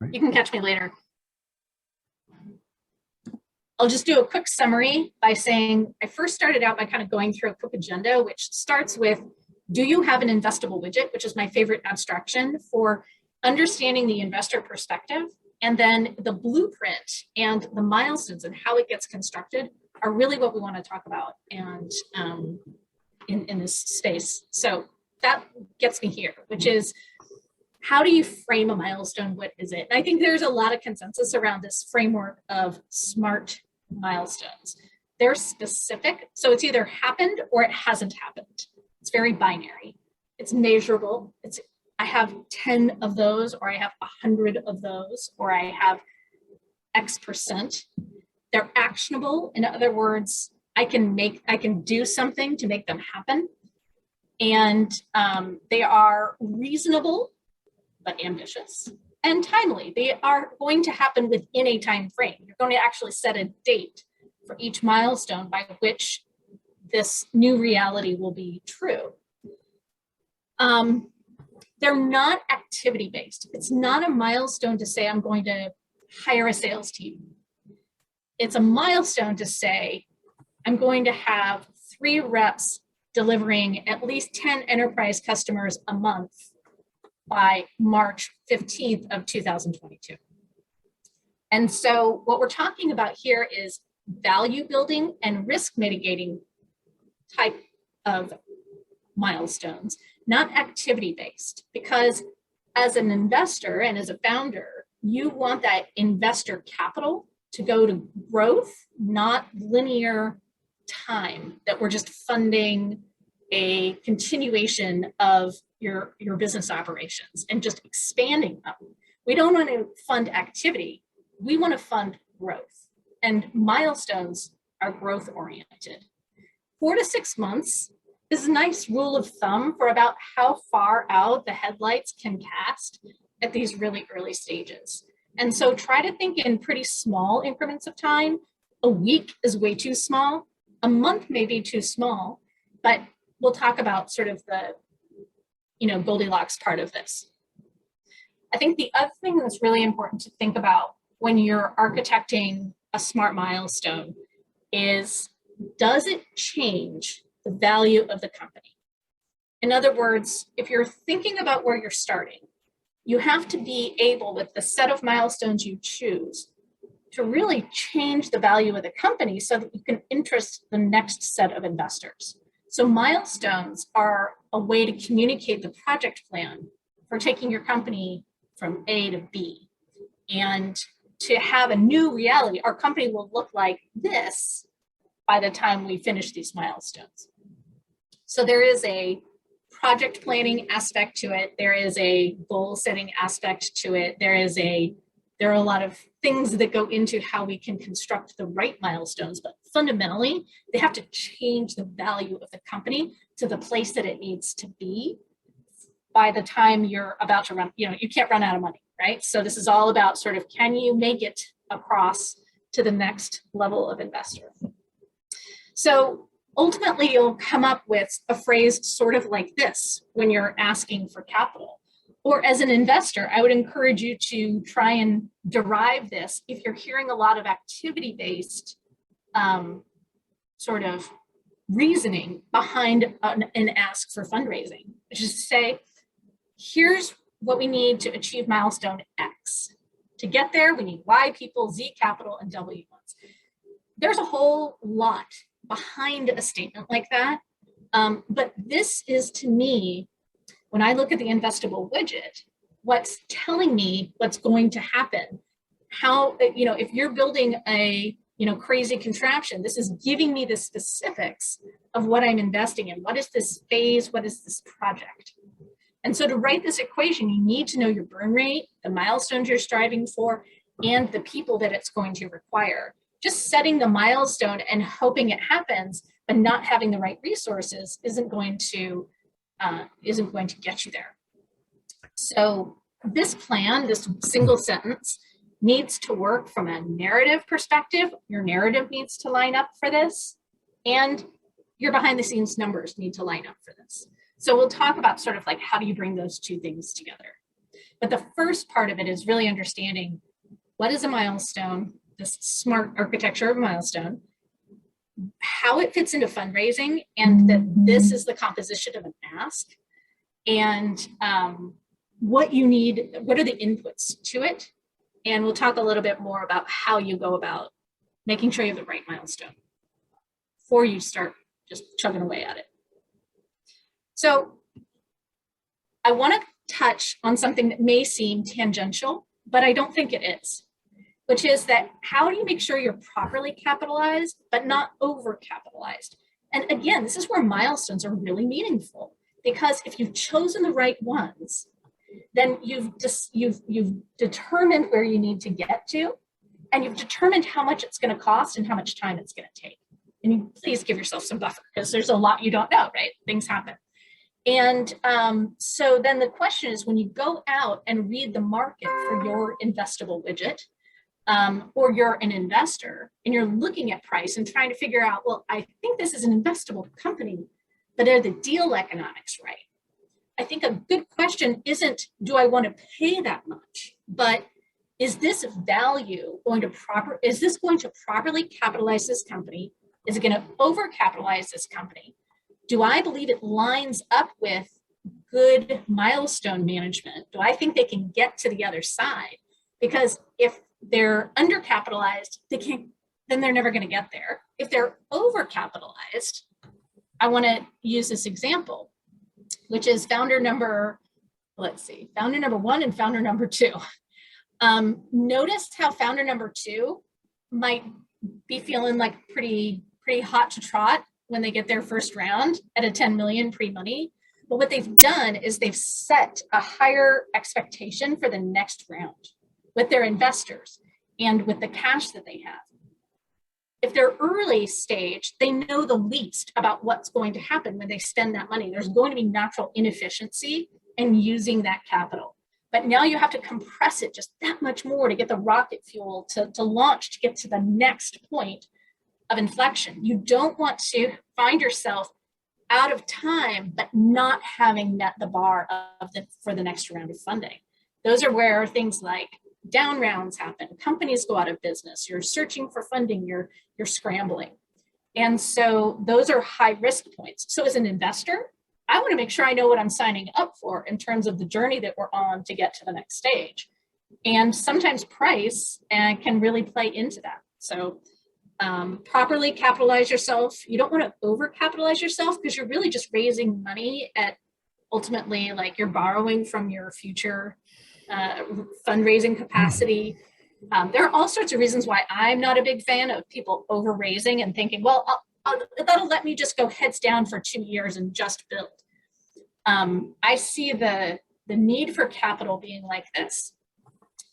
You can catch me later. I'll just do a quick summary by saying I first started out by kind of going through a quick agenda, which starts with, do you have an investable widget, which is my favorite abstraction for understanding the investor perspective, and then the blueprint and the milestones and how it gets constructed are really what we want to talk about and in this space. So that gets me here, which is, how do you frame a milestone? What is it? And I think there's a lot of consensus around this framework of SMART milestones. They're specific, so it's either happened or it hasn't happened. It's very binary. It's measurable. I have 10 of those, or I have 100 of those, or I have X%. They're actionable. In other words, I can do something to make them happen. And they are reasonable, but ambitious, and timely. They are going to happen within a time frame. You're going to actually set a date for each milestone by which this new reality will be true. They're not activity-based. It's not a milestone to say I'm going to hire a sales team. It's a milestone to say I'm going to have 3 reps delivering at least 10 enterprise customers a month by March 15th of 2022. And so what we're talking about here is value building and risk mitigating type of milestones, not activity-based, because as an investor and as a founder, you want that investor capital to go to growth, not linear time, that we're just funding a continuation of your business operations and just expanding them. We don't want to fund activity. We want to fund growth, and milestones are growth oriented. 4 to 6 months is a nice rule of thumb for about how far out the headlights can cast at these really early stages. And so try to think in pretty small increments of time. A week is way too small. A month may be too small, but we'll talk about sort of the Goldilocks part of this. I think the other thing that's really important to think about when you're architecting a SMART milestone is, does it change the value of the company? In other words, if you're thinking about where you're starting, you have to be able, with the set of milestones you choose, to really change the value of the company so that you can interest the next set of investors. So milestones are a way to communicate the project plan for taking your company from A to B. And to have a new reality, our company will look like this by the time we finish these milestones. So there is a project planning aspect to it. There is a goal setting aspect to it. There are a lot of things that go into how we can construct the right milestones, but fundamentally, they have to change the value of the company to the place that it needs to be by the time you're about to run, you can't run out of money, right? So this is all about sort of, can you make it across to the next level of investor? So ultimately, you'll come up with a phrase sort of like this when you're asking for capital. Or as an investor, I would encourage you to try and derive this if you're hearing a lot of activity-based sort of reasoning behind an ask for fundraising, which is to say, here's what we need to achieve milestone X. To get there, we need Y people, Z capital, and W ones. There's a whole lot behind a statement like that. But this is, to me, when I look at the investable widget, what's telling me what's going to happen. How, if you're building a, crazy contraption, this is giving me the specifics of what I'm investing in. What is this phase? What is this project? And so to write this equation, you need to know your burn rate, the milestones you're striving for, and the people that it's going to require. Just setting the milestone and hoping it happens, but not having the right resources isn't going to get you there. So this plan, this single sentence, needs to work from a narrative perspective. Your narrative needs to line up for this, and your behind the scenes numbers need to line up for this. So we'll talk about sort of like, how do you bring those two things together? But the first part of it is really understanding what is a milestone, this smart architecture of a milestone, how it fits into fundraising, and that this is the composition of an ask, and what you need, what are the inputs to it. And we'll talk a little bit more about how you go about making sure you have the right milestone before you start just chugging away at it. So I want to touch on something that may seem tangential, but I don't think it is, which is that how do you make sure you're properly capitalized, but not over-capitalized? And again, this is where milestones are really meaningful, because if you've chosen the right ones, then you've determined where you need to get to, and you've determined how much it's going to cost and how much time it's going to take. And you please give yourself some buffer, because there's a lot you don't know, right? Things happen. And so then the question is, when you go out and read the market for your investable widget, or you're an investor and you're looking at price and trying to figure out, well, I think this is an investable company, but are the deal economics right? I think a good question isn't, do I want to pay that much, but is this value going to is this going to properly capitalize this company? Is it going to overcapitalize this company? Do I believe it lines up with good milestone management? Do I think they can get to the other side? Because if they're undercapitalized, then they're never going to get there. If they're overcapitalized, I want to use this example, which is founder number, founder number 1 and founder number 2. Notice how founder number 2 might be feeling like pretty hot to trot when they get their first round at a 10 million pre-money. But what they've done is they've set a higher expectation for the next round with their investors and with the cash that they have. If they're early stage, they know the least about what's going to happen when they spend that money. There's going to be natural inefficiency in using that capital. But now you have to compress it just that much more to get the rocket fuel to launch, to get to the next point of inflection. You don't want to find yourself out of time, but not having met the bar for the next round of funding. Those are where things like down rounds happen. Companies go out of business. You're searching for funding. You're scrambling. And so those are high risk points. So as an investor, I want to make sure I know what I'm signing up for in terms of the journey that we're on to get to the next stage. And sometimes price can really play into that. So properly capitalize yourself. You don't want to over-capitalize yourself, because you're really just raising money at ultimately, like, you're borrowing from your future fundraising capacity. There are all sorts of reasons why I'm not a big fan of people over-raising and thinking, well, that'll let me just go heads down for 2 years and just build. I see the need for capital being like this.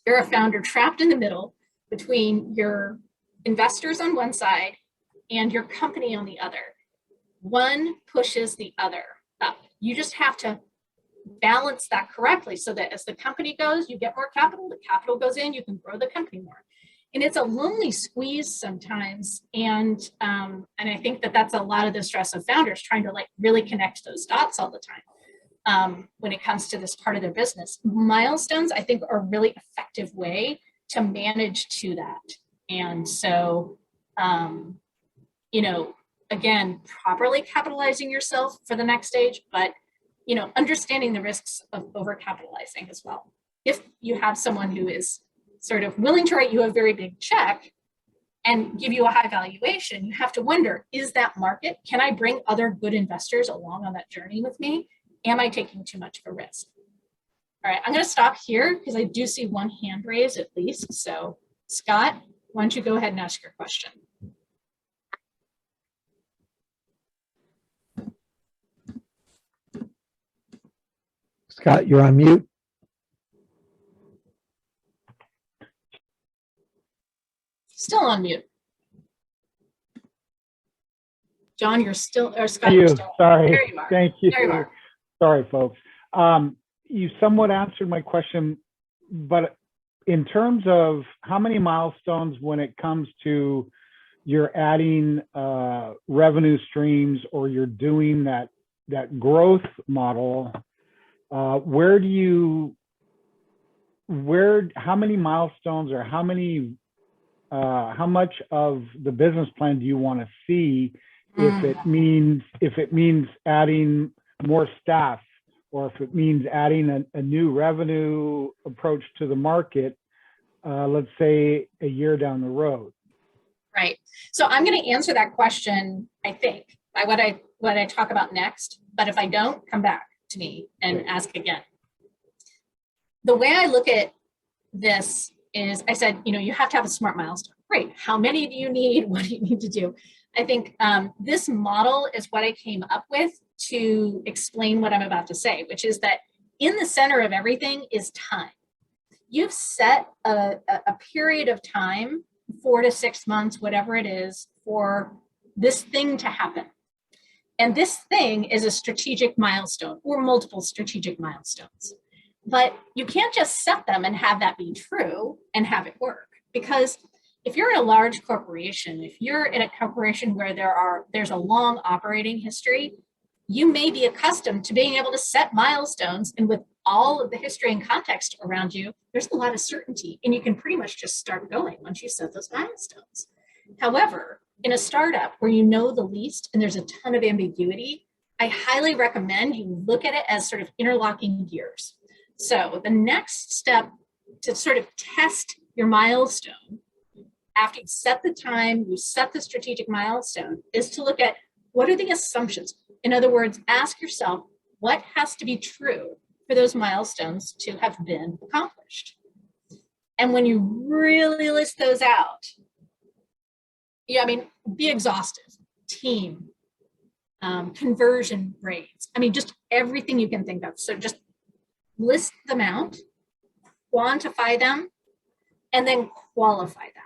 You're a founder trapped in the middle between your investors on one side and your company on the other. One pushes the other up. You just have to balance that correctly so that as the company goes, you get more capital, the capital goes in, you can grow the company more. And it's a lonely squeeze sometimes. And I think that that's a lot of the stress of founders, trying to really connect those dots all the time when it comes to this part of their business. Milestones, I think, are a really effective way to manage to that. And so, again, properly capitalizing yourself for the next stage, but understanding the risks of overcapitalizing as well. If you have someone who is sort of willing to write you a very big check and give you a high valuation, you have to wonder, is that market? Can I bring other good investors along on that journey with me? Am I taking too much of a risk? All right, I'm going to stop here because I do see one hand raised at least. So Scott, why don't you go ahead and ask your question? Scott, you're on mute. Still on mute. John, you're still, or Scott, Thank you. still Sorry. There you are. Thank you. There you are. Sorry, folks. You somewhat answered my question, but in terms of how many milestones when it comes to you're adding revenue streams or you're doing that growth model, where do you how many milestones or how much of the business plan do you want to see if it means adding more staff, or if it means adding a new revenue approach to the market, let's say a year down the road? Right. So I'm going to answer that question, I think, by what I talk about next. But if I don't, come back to me and ask again. The way I look at this is, I said, you have to have a SMART milestone. Great. How many do you need? What do you need to do? I think this model is what I came up with to explain what I'm about to say, which is that in the center of everything is time. You've set a period of time, 4 to 6 months, whatever it is, for this thing to happen. And this thing is a strategic milestone or multiple strategic milestones. But you can't just set them and have that be true and have it work. Because if you're in a large corporation, if you're in a corporation where there's a long operating history, you may be accustomed to being able to set milestones, and with all of the history and context around you, there's a lot of certainty, and you can pretty much just start going once you set those milestones. However, in a startup where you know the least and there's a ton of ambiguity, I highly recommend you look at it as sort of interlocking gears. So the next step to sort of test your milestone, after you set the time, you set the strategic milestone, is to look at what are the assumptions. In other words, ask yourself, what has to be true for those milestones to have been accomplished? And when you really list those out, be exhaustive. Team, conversion rates, just everything you can think of. So just list them out, quantify them, and then qualify them.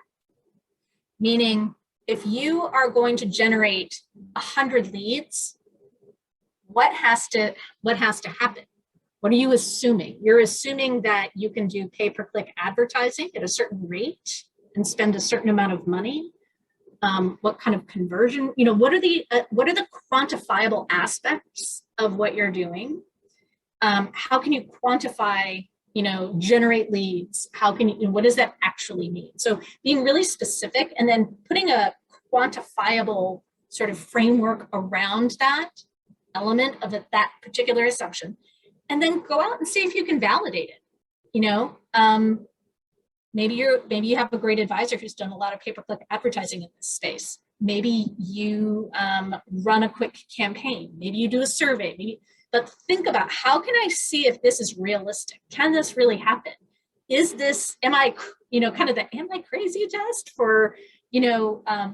Meaning, if you are going to generate 100 leads, what has to happen? What are you assuming? You're assuming that you can do pay-per-click advertising at a certain rate and spend a certain amount of money. What kind of conversion? What are the quantifiable aspects of what you're doing? How can you quantify? Generate leads. How can you? What does that actually mean? So being really specific, and then putting a quantifiable sort of framework around that element of that particular assumption, and then go out and see if you can validate it. Maybe you have a great advisor who's done a lot of pay-per-click advertising in this space. Maybe you run a quick campaign. Maybe you do a survey. But think about, how can I see if this is realistic? Can this really happen? Is this, am I crazy test for,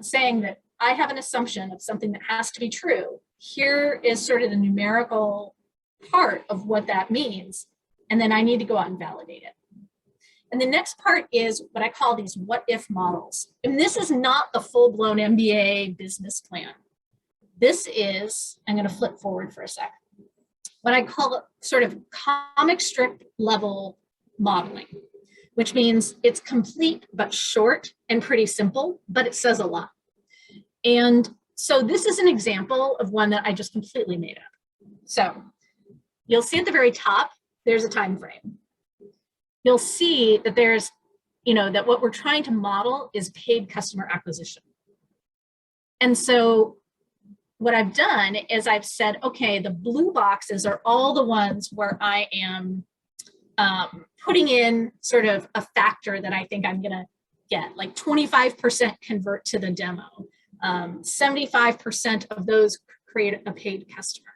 saying that I have an assumption of something that has to be true. Here is sort of the numerical part of what that means. And then I need to go out and validate it. And the next part is what I call these what if models. And this is not the full-blown MBA business plan. This is, I'm going to flip forward for a sec, what I call it sort of comic strip level modeling, which means it's complete but short and pretty simple, but it says a lot. And so this is an example of one that I just completely made up. So you'll see at the very top, there's a time frame. You'll see that there's, that what we're trying to model is paid customer acquisition. And so what I've done is I've said, okay, the blue boxes are all the ones where I am putting in sort of a factor that I think I'm going to get, like 25% convert to the demo. 75% of those create a paid customer.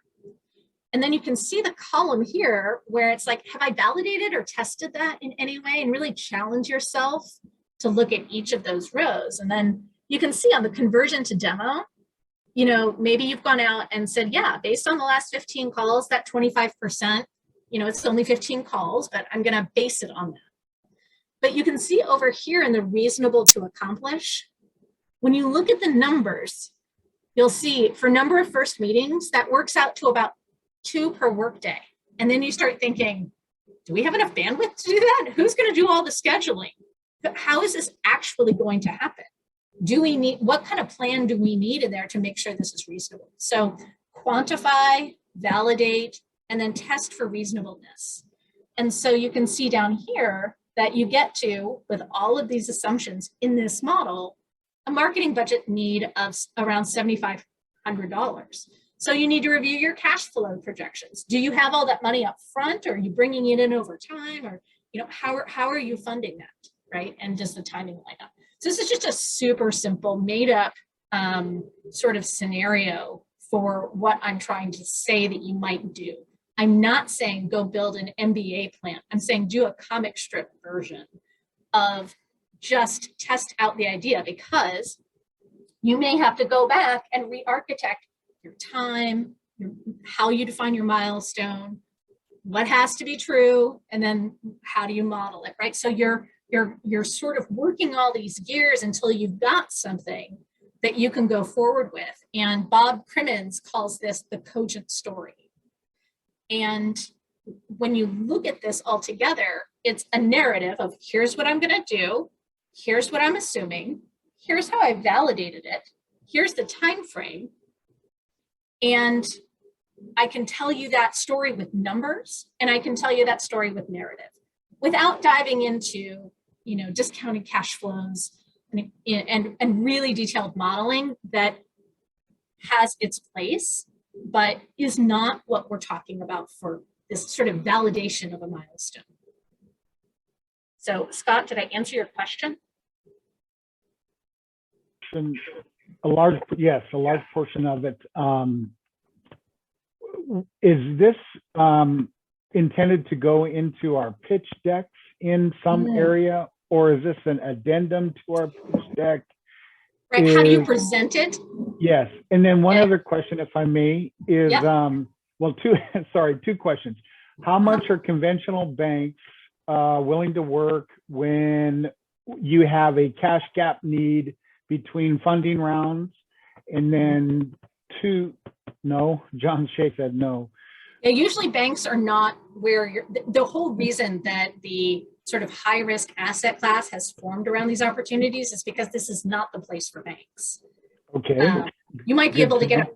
And then you can see the column here where it's like, have I validated or tested that in any way? And really challenge yourself to look at each of those rows. And then you can see on the conversion to demo, maybe you've gone out and said, yeah, based on the last 15 calls, that 25%, it's only 15 calls, but I'm going to base it on that. But you can see over here in the reasonable to accomplish, when you look at the numbers, you'll see for number of first meetings, that works out to about 2 per workday. And then you start thinking, do we have enough bandwidth to do that? Who's going to do all the scheduling? How is this actually going to happen? What kind of plan do we need in there to make sure this is reasonable? So quantify, validate, and then test for reasonableness. And so you can see down here, that you get to, with all of these assumptions in this model, a marketing budget need of around $7,500. So you need to review your cash flow projections. Do you have all that money up front, or are you bringing it in over time, or how are you funding that, right? And just the timing lineup. So this is just a super simple, made up sort of scenario for what I'm trying to say that you might do. I'm not saying go build an MBA plan. I'm saying do a comic strip version of just test out the idea, because you may have to go back and re-architect your time, how you define your milestone, what has to be true, and then how do you model it, right? So you're sort of working all these gears until you've got something that you can go forward with. And Bob Crimmins calls this the cogent story. And when you look at this all together, it's a narrative of here's what I'm going to do, here's what I'm assuming, here's how I validated it, here's the time frame, and I can tell you that story with numbers, and I can tell you that story with narrative, without diving into discounted cash flows and really detailed modeling that has its place, but is not what we're talking about for this sort of validation of a milestone. So Scott, did I answer your question? A large portion of it. Is this intended to go into our pitch decks in some area, or is this an addendum to our pitch deck? Right, how do you present it? Yes, and then one other question, if I may, is, two questions. How much are conventional banks willing to work when you have a cash gap need between funding rounds? And then no, John Shea said no. Yeah, usually banks are not where the whole reason that the sort of high risk asset class has formed around these opportunities is because this is not the place for banks. Okay. You might be able to get a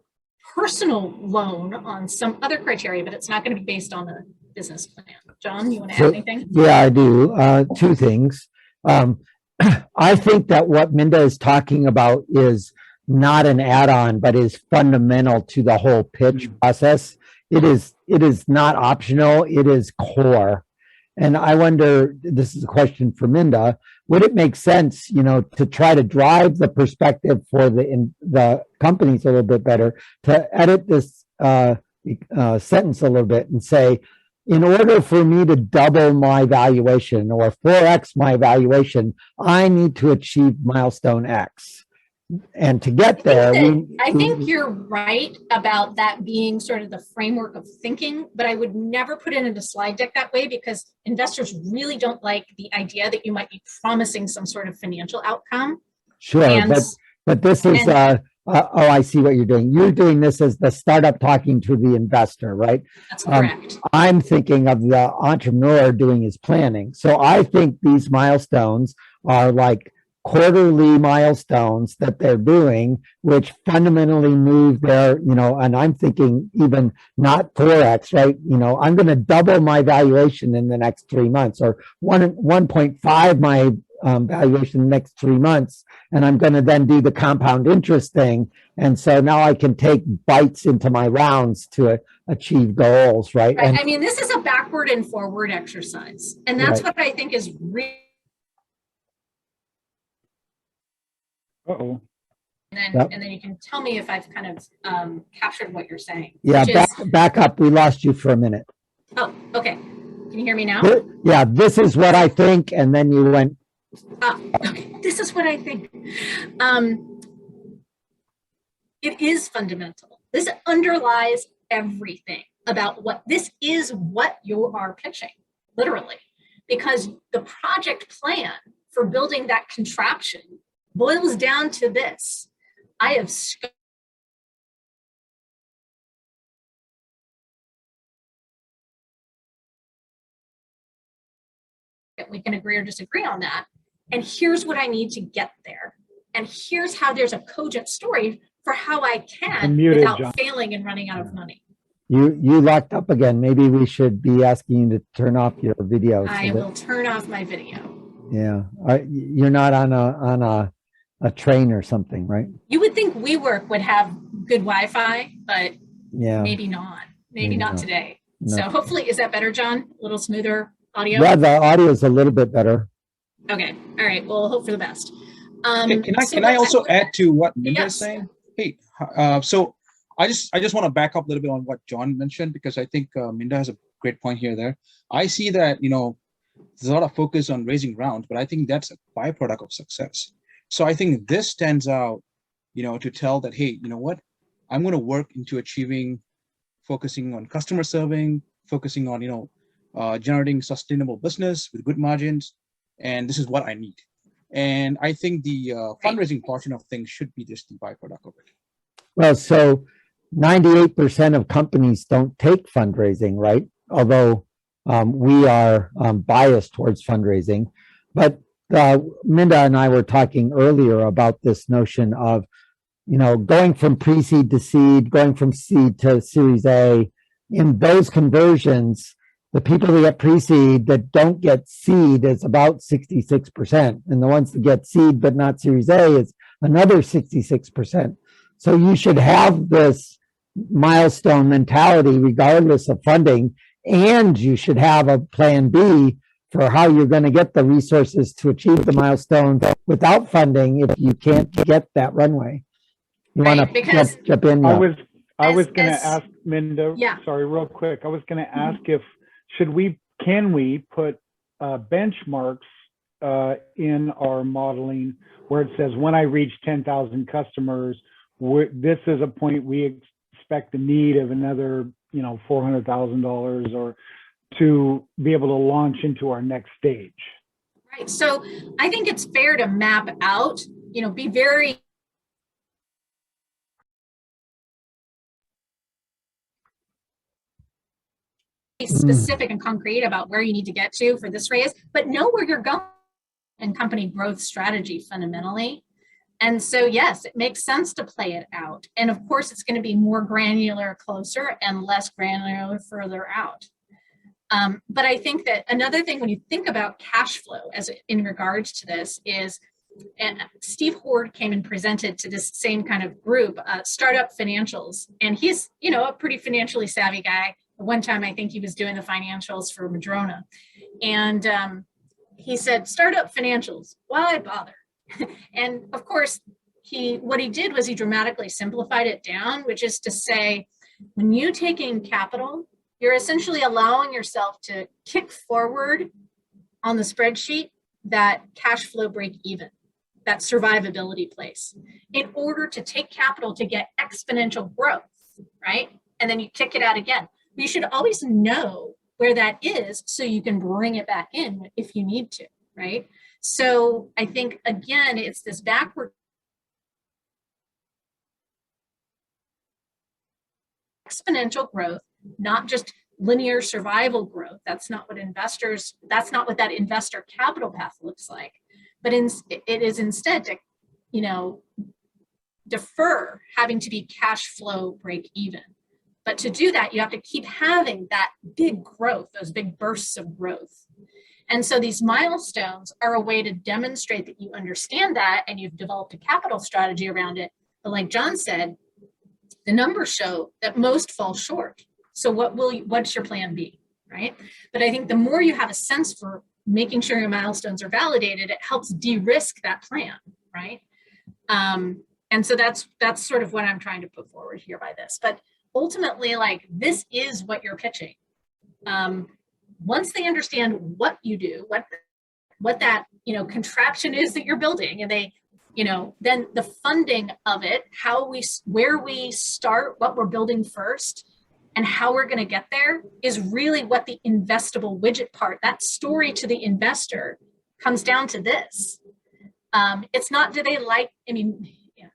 personal loan on some other criteria, but it's not going to be based on a business plan. John, you want to add anything? Yeah, I do. Two things. I think that what Minda is talking about is not an add-on, but is fundamental to the whole pitch process. It is not optional. It is core. And I wonder, this is a question for Minda, would it make sense, to try to drive the perspective for the companies a little bit better, to edit this sentence a little bit and say, in order for me to double my valuation or 4x my valuation, I need to achieve milestone X. And to get there, I think you're right about that being sort of the framework of thinking, but I would never put it in a slide deck that way, because investors really don't like the idea that you might be promising some sort of financial outcome. Sure, but this is, I see what you're doing. You're doing this as the startup talking to the investor, right? That's correct. I'm thinking of the entrepreneur doing his planning. So I think these milestones are like quarterly milestones that they're doing, which fundamentally move their, and I'm thinking even not 4x, right? I'm going to double my valuation in the next 3 months, or 1.5 my valuation in the next 3 months. And I'm going to then do the compound interest thing. And so now I can take bites into my rounds to achieve goals, right? And I mean, this is a backward and forward exercise. And that's what I think is really. Uh-oh. And then you can tell me if I've kind of captured what you're saying. Yeah, back up. We lost you for a minute. Oh, okay. Can you hear me now? Yeah, this is what I think. And then you went. Okay, this is what I think. It is fundamental. This underlies everything about what this is, what you are pitching, literally. Because the project plan for building that contraption boils down to this. I have we can agree or disagree on that. And here's what I need to get there. And here's how there's a cogent story for how I can without failing and running out of money. You locked up again. Maybe we should be asking you to turn off your video. I will turn off my video. Yeah, you're not on a train or something, right? You would think WeWork would have good Wi-Fi, but Yeah, maybe not. Maybe not today. No. So hopefully, is that better, John? A little smoother audio? Yeah, the audio is a little bit better. Okay. All right. Well, hope for the best. Can I also add to what Minda Yes. is saying? Hey, so I just want to back up a little bit on what John mentioned, because I think Minda has a great point here there. I see that, there's a lot of focus on raising rounds, but I think that's a byproduct of success. So I think this stands out, to tell that, hey, you know what, I'm going to work into focusing on customer serving, focusing on, generating sustainable business with good margins. And this is what I need. And I think the fundraising portion of things should be just the byproduct of it. Well, so 98% of companies don't take fundraising, right? Although we are biased towards fundraising. But Minda and I were talking earlier about this notion of, going from pre-seed to seed, going from seed to Series A. In those conversions, the people that get pre-seed that don't get seed is about 66%. And the ones that get seed but not Series A is another 66%. So you should have this milestone mentality regardless of funding, and you should have a plan B for how you're going to get the resources to achieve the milestone without funding if you can't get that runway. You want to jump in? I was going to ask Minda, sorry, real quick. I was going to ask if, can we put benchmarks in our modeling where it says, when I reach 10,000 customers, this is a point we expect the need of another, $400,000 or to be able to launch into our next stage. Right. So I think it's fair to map out, be very specific and concrete about where you need to get to for this raise, but know where you're going and company growth strategy fundamentally. And so, yes, it makes sense to play it out. And of course, it's going to be more granular closer and less granular further out. But I think that another thing when you think about cash flow as in regards to this is, and Steve Hoard came and presented to this same kind of group, Startup Financials, and he's, a pretty financially savvy guy. One time, I think he was doing the financials for Madrona, and he said, "Startup financials, why bother?" And of course, what he did was he dramatically simplified it down, which is to say, when you take in capital, you're essentially allowing yourself to kick forward on the spreadsheet that cash flow break even, that survivability place, in order to take capital to get exponential growth, right? And then you kick it out again. You should always know where that is so you can bring it back in if you need to, right? So I think, again, it's this backward exponential growth, not just linear survival growth. That's not what that investor capital path looks like. But it is instead to, defer having to be cash flow break even. But to do that, you have to keep having that big growth, those big bursts of growth. And so these milestones are a way to demonstrate that you understand that and you've developed a capital strategy around it. But like John said, the numbers show that most fall short. So what's your plan B, right? But I think the more you have a sense for making sure your milestones are validated, it helps de-risk that plan, right? And so that's sort of what I'm trying to put forward here by this. But ultimately, this is what you're pitching. Once they understand what you do, what that contraption is that you're building, and they, then the funding of it, where we start, what we're building first, and how we're going to get there is really what the investable widget part, that story to the investor, comes down to this. It's not, do they like?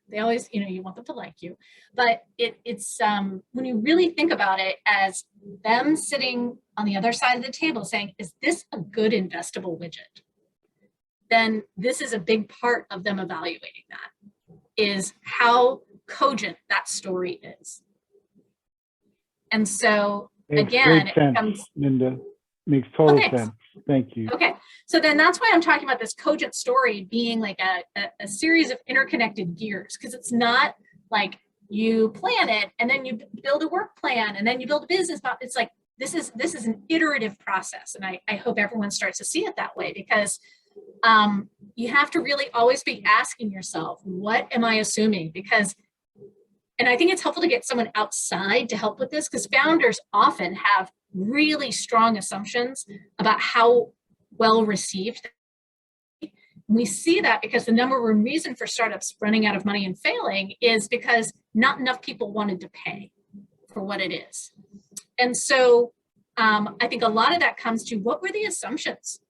They always, you want them to like you, but it's when you really think about it as them sitting on the other side of the table saying, is this a good investable widget? Then this is a big part of them evaluating that, is how cogent that story is. And so Makes again, great it sense, becomes, Linda. Makes total okay, sense. Thank you. okay. So then that's why I'm talking about this cogent story being like a series of interconnected gears, because it's not like you plan it and then you build a work plan and then you build a business model. It's like, this is an iterative process. And I hope everyone starts to see it that way, because you have to really always be asking yourself, what am I assuming? Because, and I think it's helpful to get someone outside to help with this, because founders often have really strong assumptions about how well received. We see that because the number one reason for startups running out of money and failing is because not enough people wanted to pay for what it is. And so I think a lot of that comes to, what were the assumptions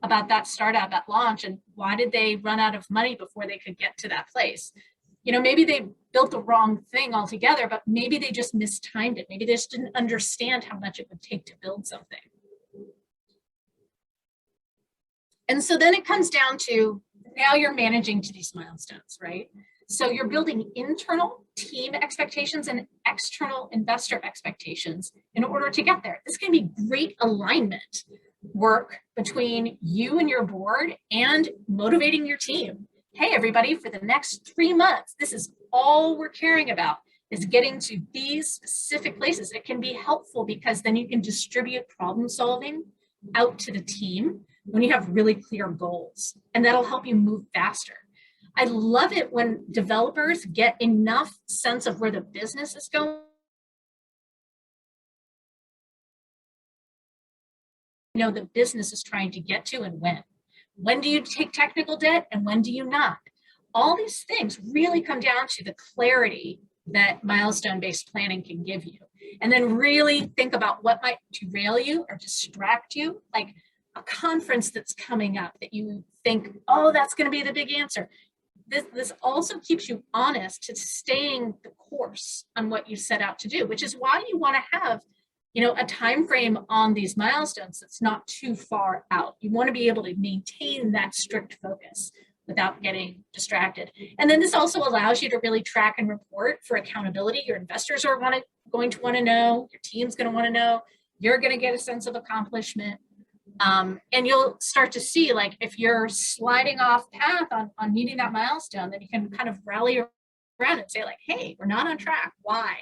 about that startup at launch, and why did they run out of money before they could get to that place? You know, maybe they built the wrong thing altogether, but maybe they just mistimed it. Maybe they just didn't understand how much it would take to build something. And so then it comes down to, now you're managing to these milestones, right? So you're building internal team expectations and external investor expectations in order to get there. This can be great alignment work between you and your board and motivating your team. Hey, everybody, for the next 3 months, this is all we're caring about, is getting to these specific places. It can be helpful because then you can distribute problem solving out to the team when you have really clear goals, and that'll help you move faster. I love it when developers get enough sense of where the business is going. You know, the business is trying to get to, and when. When do you take technical debt and when do you not? All these things really come down to the clarity that milestone-based planning can give you. And then really think about what might derail you or distract you, like a conference that's coming up that you think, oh, that's going to be the big answer. This also keeps you honest to staying the course on what you set out to do, which is why you want to have, you know, a time frame on these milestones that's not too far out. You want to be able to maintain that strict focus without getting distracted. And then this also allows you to really track and report for accountability. Your investors are going to want to know, your team's going to want to know, you're going to get a sense of accomplishment. And you'll start to see, like, if you're sliding off path on meeting that milestone, then you can kind of rally around and say, like, hey, we're not on track. Why?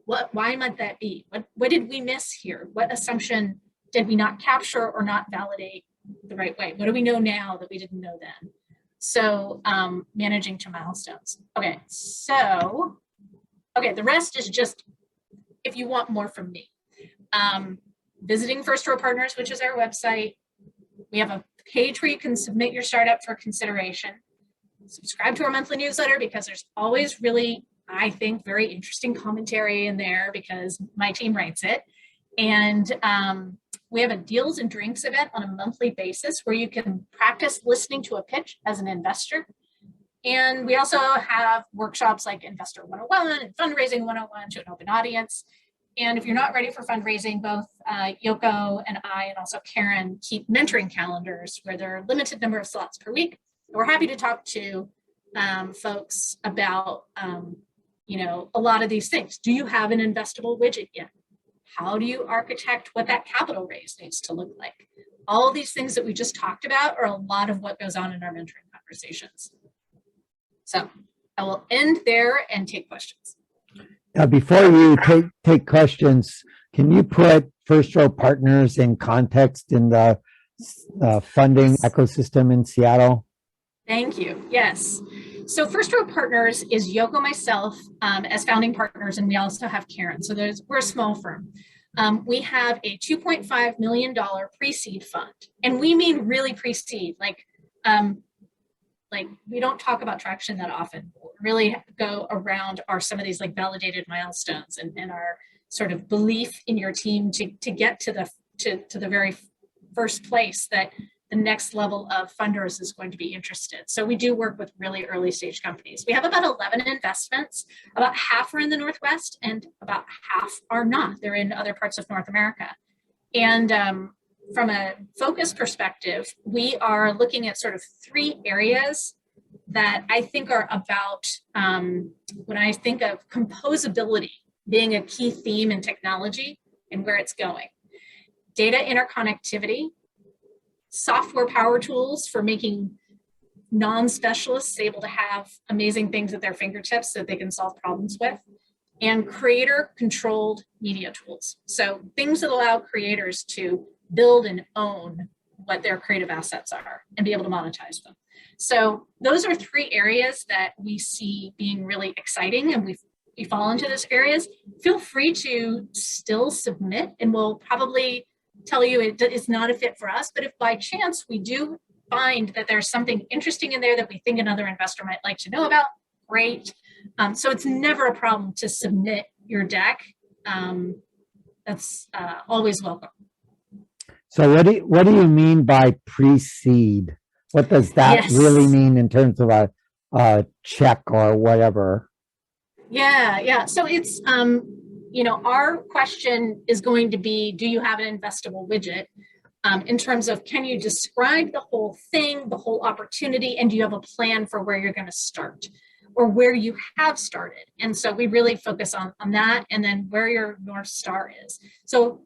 Why might that be? What did we miss here? What assumption did we not capture or not validate the right way? What do we know now that we didn't know then? So managing to milestones. Okay, so, the rest is just, if you want more from me. Visiting First Row Partners, which is our website. We have a page where you can submit your startup for consideration. Subscribe to our monthly newsletter, because there's always really, I think, very interesting commentary in there because my team writes it. And we have a deals and drinks event on a monthly basis where you can practice listening to a pitch as an investor. And we also have workshops like Investor 101 and Fundraising 101 to an open audience. And if you're not ready for fundraising, both Yoko and I, and also Karen, keep mentoring calendars where there are a limited number of slots per week. We're happy to talk to folks about, you know, a lot of these things. Do you have an investable widget yet? How do you architect what that capital raise needs to look like? All these things that we just talked about are a lot of what goes on in our mentoring conversations. So I will end there and take questions. Before you take questions, can you put First Row Partners in context in the funding ecosystem in Seattle? Thank you. Yes. So First Row Partners is Yoko, myself, as founding partners, and we also have Karen. So we're a small firm. We have a $2.5 million pre-seed fund, and we mean really pre-seed. Like we don't talk about traction that often. What we really go around are some of these like validated milestones and our sort of belief in your team to get to the very first place that the next level of funders is going to be interested. So we do work with really early stage companies. We have about 11 investments. About half are in the Northwest and about half are not. They're in other parts of North America. And from a focus perspective, we are looking at sort of 3 areas that I think are about, when I think of composability being a key theme in technology and where it's going. Data interconnectivity, software power tools for making non-specialists able to have amazing things at their fingertips that they can solve problems with, and creator-controlled media tools. So things that allow creators to build and own what their creative assets are and be able to monetize them. So those are three areas that we see being really exciting, and we fall into those areas. Feel free to still submit, and we'll probably tell you it's not a fit for us, but if by chance we do find that there's something interesting in there that we think another investor might like to know about, great. So it's never a problem to submit your deck. That's always welcome. So what do you mean by pre-seed? What does that really mean in terms of a check or whatever? Yeah. So it's, our question is going to be, do you have an investable widget? In terms of, can you describe the whole thing, the whole opportunity, and do you have a plan for where you're going to start or where you have started? And so we really focus on that, and then where your North Star is. So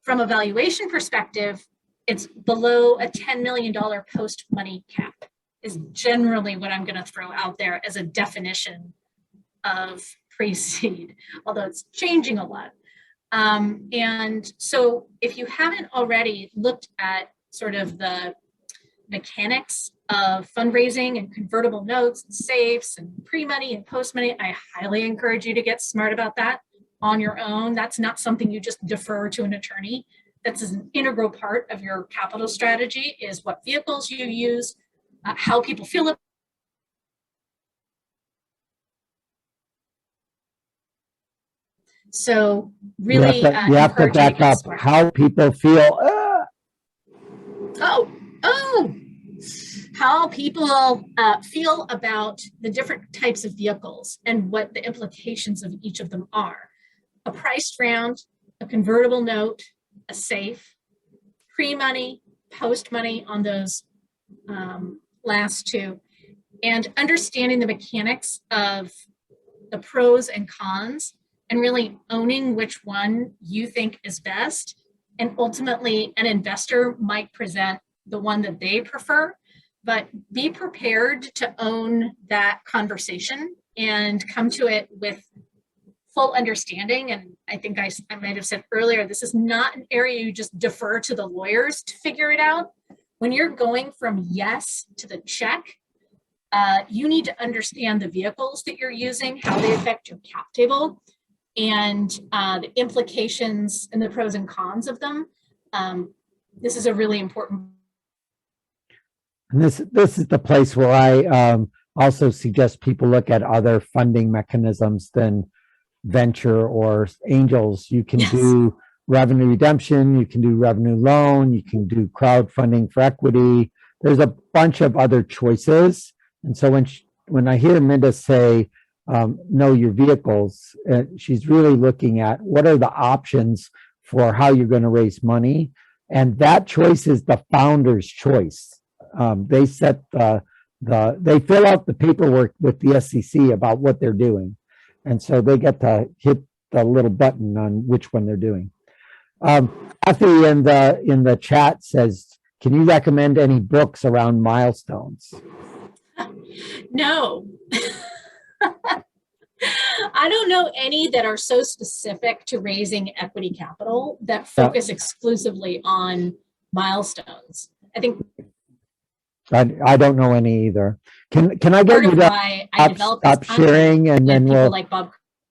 from a valuation perspective, it's below a $10 million post-money cap is generally what I'm going to throw out there as a definition of pre-seed, although it's changing a lot. And so if you haven't already looked at sort of the mechanics of fundraising and convertible notes and safes and pre-money and post-money, I highly encourage you to get smart about that on your own. That's not something you just defer to an attorney. That's an integral part of your capital strategy, is what vehicles you use, how people feel about. So really, you have to back up how people feel. How people feel about the different types of vehicles and what the implications of each of them are. A priced round, a convertible note, a safe, pre-money, post-money on those last two, and understanding the mechanics of the pros and cons, and really owning which one you think is best. And ultimately, an investor might present the one that they prefer, but be prepared to own that conversation and come to it with full understanding. And I think I might have said earlier, this is not an area you just defer to the lawyers to figure it out. When you're going from yes to the check, you need to understand the vehicles that you're using, how they affect your cap table, and the implications and the pros and cons of them. This is a really important. And this is the place where I also suggest people look at other funding mechanisms than venture or angels. You can do revenue redemption, you can do revenue loan, you can do crowdfunding for equity. There's a bunch of other choices. And so when I hear Minda say, know your vehicles, she's really looking at what are the options for how you're going to raise money. And that choice is the founder's choice. They set they fill out the paperwork with the SEC about what they're doing. And so they get to hit the little button on which one they're doing. Kathy in the chat says, can you recommend any books around milestones? No. I don't know any that are so specific to raising equity capital that focus exclusively on milestones. I think I don't know any either. Can I get you to stop sharing, and then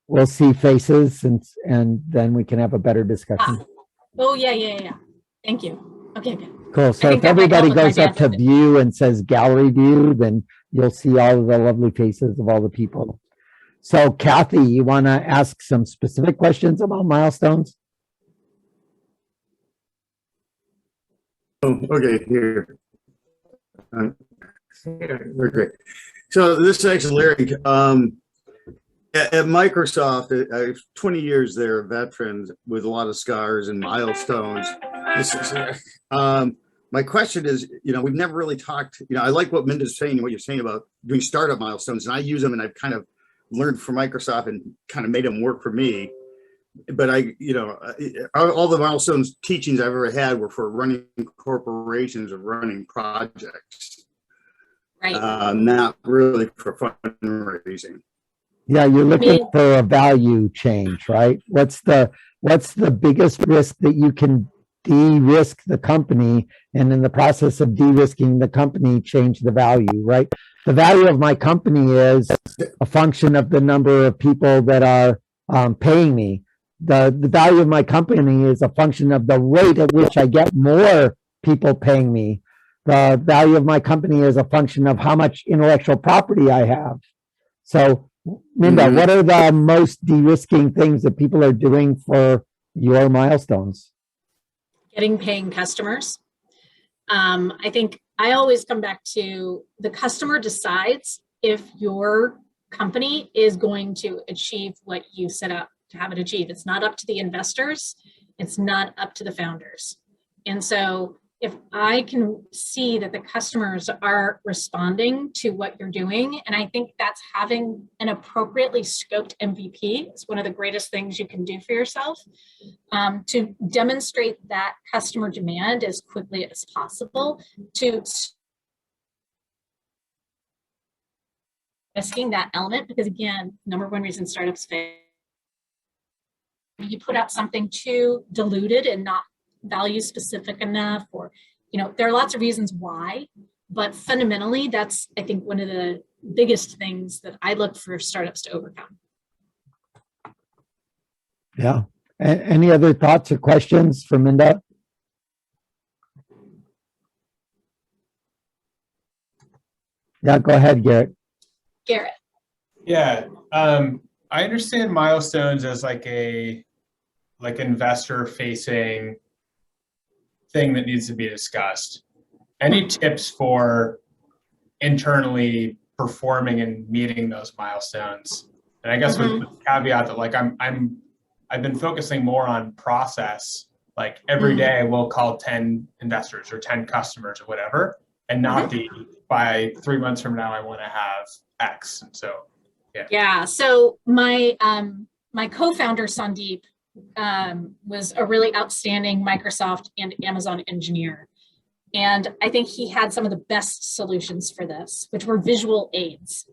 we'll see faces, and then we can have a better discussion. Oh yeah. Thank you. Okay. Cool. So if everybody goes up to view and says gallery view, then you'll see all of the lovely faces of all the people. So Kathy, you want to ask some specific questions about milestones? Oh, okay, here. We're great. So this is actually Larry. At Microsoft, I have 20 years there, veterans with a lot of scars and milestones. This is, my question is, we've never really talked, I like what Minda's saying and what you're saying about doing startup milestones, and I use them, and I've kind of learned from Microsoft and kind of made them work for me. but all the milestones teachings I've ever had were for running corporations or running projects, Right. not really for fundraising. Yeah, you're looking mean- for a value change, right? What's the biggest risk that you can de-risk the company, and in the process of de-risking the company, change the value, right? The value of my company is a function of the number of people that are paying me. The value of my company is a function of the rate at which I get more people paying me. The value of my company is a function of how much intellectual property I have. So, Minda, what are the most de-risking things that people are doing for your milestones? Getting paying customers. I think I always come back to the customer decides if your company is going to achieve what you set out to have it achieve. It's not up to the investors. It's not up to the founders. And so if I can see that the customers are responding to what you're doing, and I think that's having an appropriately scoped MVP is one of the greatest things you can do for yourself, to demonstrate that customer demand as quickly as possible, to risking that element, because again, number one reason startups fail, you put out something too diluted and not value specific enough, or there are lots of reasons why, but fundamentally that's, I think, one of the biggest things that I look for startups to overcome. Yeah. Any other thoughts or questions for Minda? Yeah, go ahead, Garrett. Garrett. Yeah, I understand milestones as like investor facing thing that needs to be discussed. Any tips for internally performing and meeting those milestones? And I guess with the caveat that like I've been focusing more on process. Like every day we'll call 10 investors or 10 customers or whatever, and not by 3 months from now I want to have X. And so yeah. So my my co-founder Sandeep was a really outstanding Microsoft and Amazon engineer. And I think he had some of the best solutions for this, which were visual aids,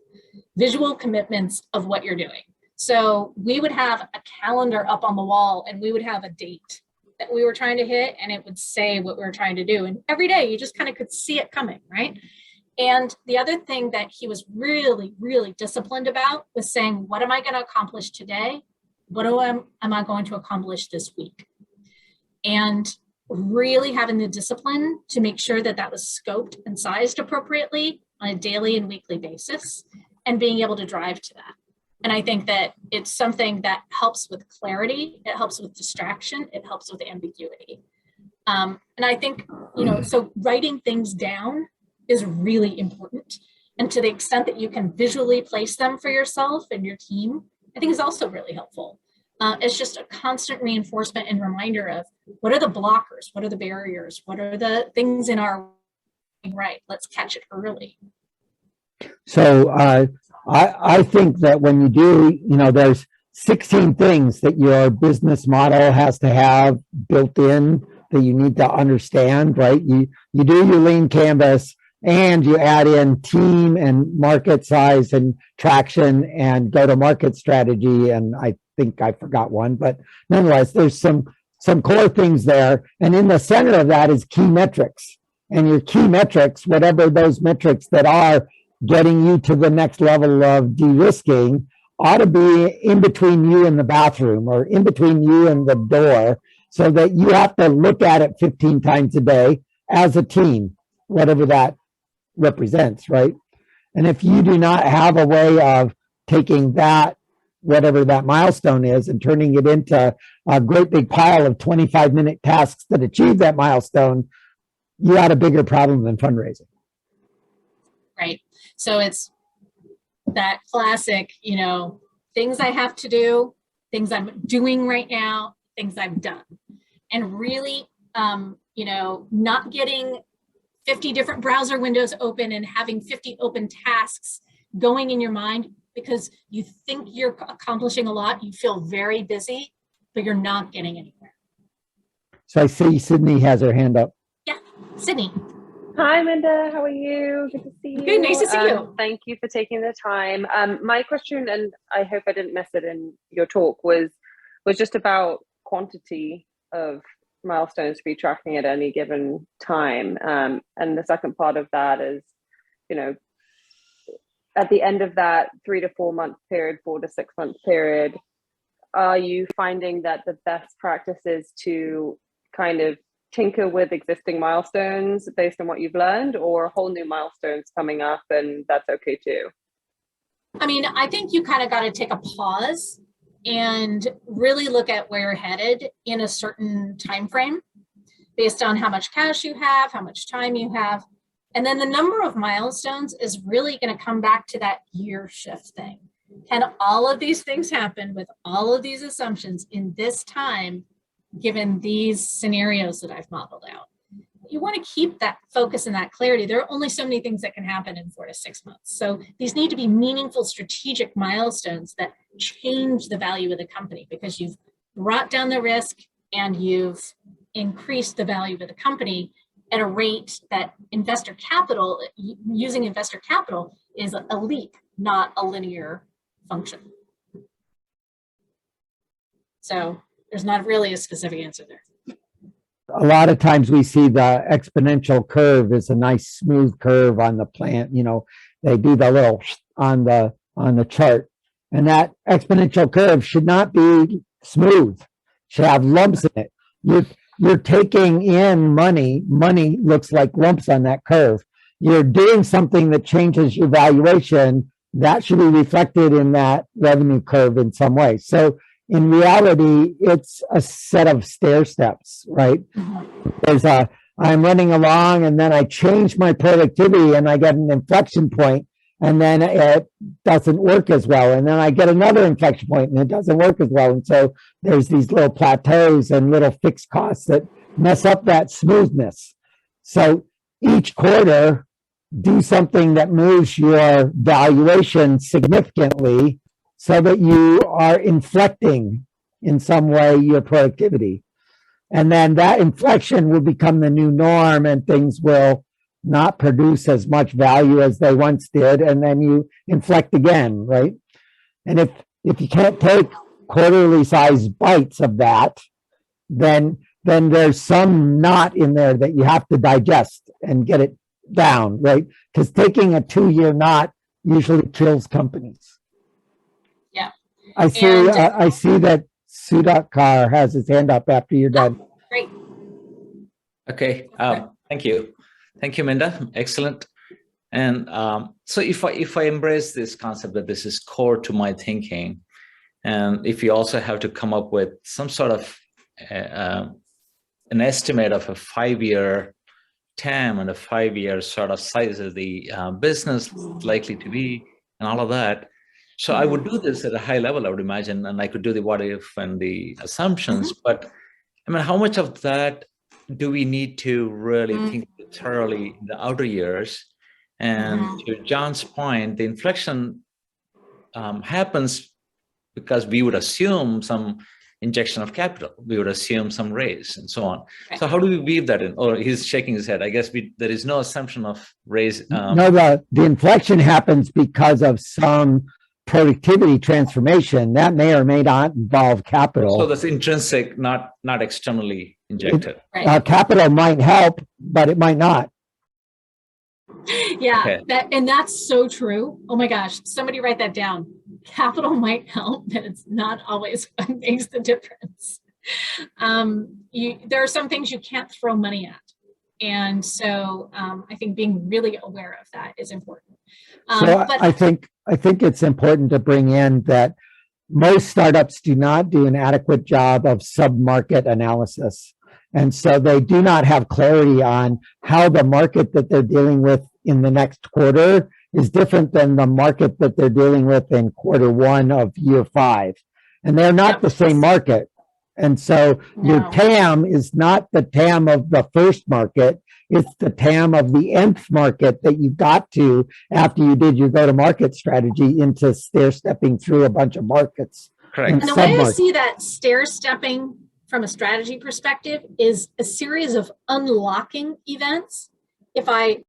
visual commitments of what you're doing. So we would have a calendar up on the wall and we would have a date that we were trying to hit, and it would say what we were trying to do. And every day you just kind of could see it coming, right? And the other thing that he was really, really disciplined about was saying, what am I going to accomplish today? What am I going to accomplish this week? And really having the discipline to make sure that that was scoped and sized appropriately on a daily and weekly basis, and being able to drive to that. And I think that it's something that helps with clarity, it helps with distraction, it helps with ambiguity. And I think, so writing things down is really important. And to the extent that you can visually place them for yourself and your team, I think is also really helpful. It's just a constant reinforcement and reminder of what are the blockers, what are the barriers, what are the things in our right, let's catch it early. So I think that when you do, there's 16 things that your business model has to have built in that you need to understand, right? You do your lean canvas, and you add in team and market size and traction and go-to-market strategy. And I think I forgot one, but nonetheless, there's some core things there. And in the center of that is key metrics. And your key metrics, whatever those metrics that are getting you to the next level of de-risking, ought to be in between you and the bathroom or in between you and the door, so that you have to look at it 15 times a day as a team, whatever that represents, right? And if you do not have a way of taking that, whatever that milestone is, and turning it into a great big pile of 25-minute tasks that achieve that milestone, you got a bigger problem than fundraising. Right. So it's that classic, things I have to do, things I'm doing right now, things I've done. And really, not getting 50 different browser windows open and having 50 open tasks going in your mind because you think you're accomplishing a lot, you feel very busy, but you're not getting anywhere. So I see Sydney has her hand up. Yeah, Sydney. Hi, Minda. How are you? Good to see you. Good, nice to see you. Thank you for taking the time. My question, and I hope I didn't miss it in your talk, was just about quantity of milestones to be tracking at any given time. And the second part of that is, you know, at the end of that 3 to 4 month period, 4 to 6 month period, are you finding that the best practice is to kind of tinker with existing milestones based on what you've learned, or whole new milestones coming up and that's okay too? I mean, I think you kind of got to take a pause and really look at where you're headed in a certain time frame based on how much cash you have, how much time you have. And then the number of milestones is really going to come back to that year shift thing. Can all of these things happen with all of these assumptions in this time, given these scenarios that I've modeled out? You want to keep that focus and that clarity. There are only so many things that can happen in 4 to 6 months. So these need to be meaningful strategic milestones that change the value of the company, because you've brought down the risk and you've increased the value of the company at a rate that investor capital, using investor capital, is a leap, not a linear function. So there's not really a specific answer there. A lot of times we see the exponential curve is a nice smooth curve on the plant. You know, they do the little on the chart, and that exponential curve should not be smooth, should have lumps in it. You're taking in money. Money looks like lumps on that curve. You're doing something that changes your valuation. That should be reflected in that revenue curve in some way. So in reality, it's a set of stair steps, right? I'm running along and then I change my productivity and I get an inflection point and then it doesn't work as well. And then I get another inflection point and it doesn't work as well. And so there's these little plateaus and little fixed costs that mess up that smoothness. So each quarter, do something that moves your valuation significantly so that you are inflecting in some way your productivity. And then that inflection will become the new norm and things will not produce as much value as they once did. And then you inflect again, right? And if you can't take quarterly size bites of that, then there's some knot in there that you have to digest and get it down, right? Because taking a 2-year knot usually kills companies. Yeah. I see that Sudhakar has his hand up after you're done. Oh, great. Okay. Thank you. Thank you, Minda. Excellent. And so if I embrace this concept that this is core to my thinking, and if you also have to come up with some sort of an estimate of a 5-year TAM and a 5-year sort of size of the business likely to be and all of that. So I would do this at a high level, I would imagine, and I could do the what if and the assumptions, but I mean, how much of that do we need to really think thoroughly in the outer years? And to John's point, the inflection happens because we would assume some injection of capital, we would assume some raise and so on. Right. So how do we weave that in? Or he's shaking his head. I guess there is no assumption of raise. No, the inflection happens because of some productivity transformation that may or may not involve capital. So that's intrinsic, not externally injected. Capital might help, but it might not. Yeah, okay. That's so true. Oh my gosh, somebody write that down. Capital might help, but it's not always what makes the difference. There are some things you can't throw money at. And so I think being really aware of that is important. I think it's important to bring in that most startups do not do an adequate job of sub-market analysis. And so they do not have clarity on how the market that they're dealing with in the next quarter is different than the market that they're dealing with in quarter 1 of year 5. And they're not the same market. And so your TAM is not the TAM of the first market. It's the TAM of the nth market that you got to after you did your go-to-market strategy into stair-stepping through a bunch of markets Correct. And the way I Submarket. see that stair stepping from a strategy perspective is a series of unlocking events. If I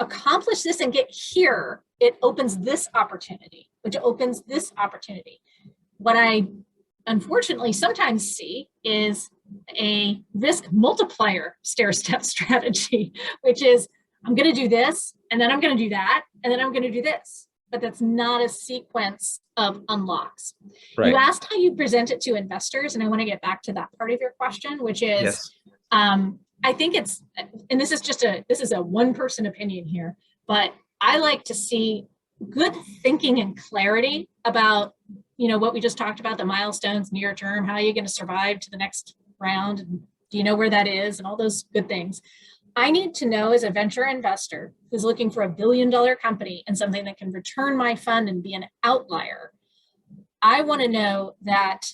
accomplish this and get here, it opens this opportunity, which opens this opportunity. What I unfortunately sometimes see is a risk multiplier stair step strategy, which is I'm going to do this, and then I'm going to do that, and then I'm going to do this. But that's not a sequence of unlocks. Right. You asked how you present it to investors, and I want to get back to that part of your question, which is, Yes. I think it's, and this is a one-person opinion here, but I like to see good thinking and clarity about, what we just talked about, the milestones near term, how are you going to survive to the next round, and do you know where that is, and all those good things. I need to know as a venture investor who's looking for $1 billion company and something that can return my fund and be an outlier. I want to know that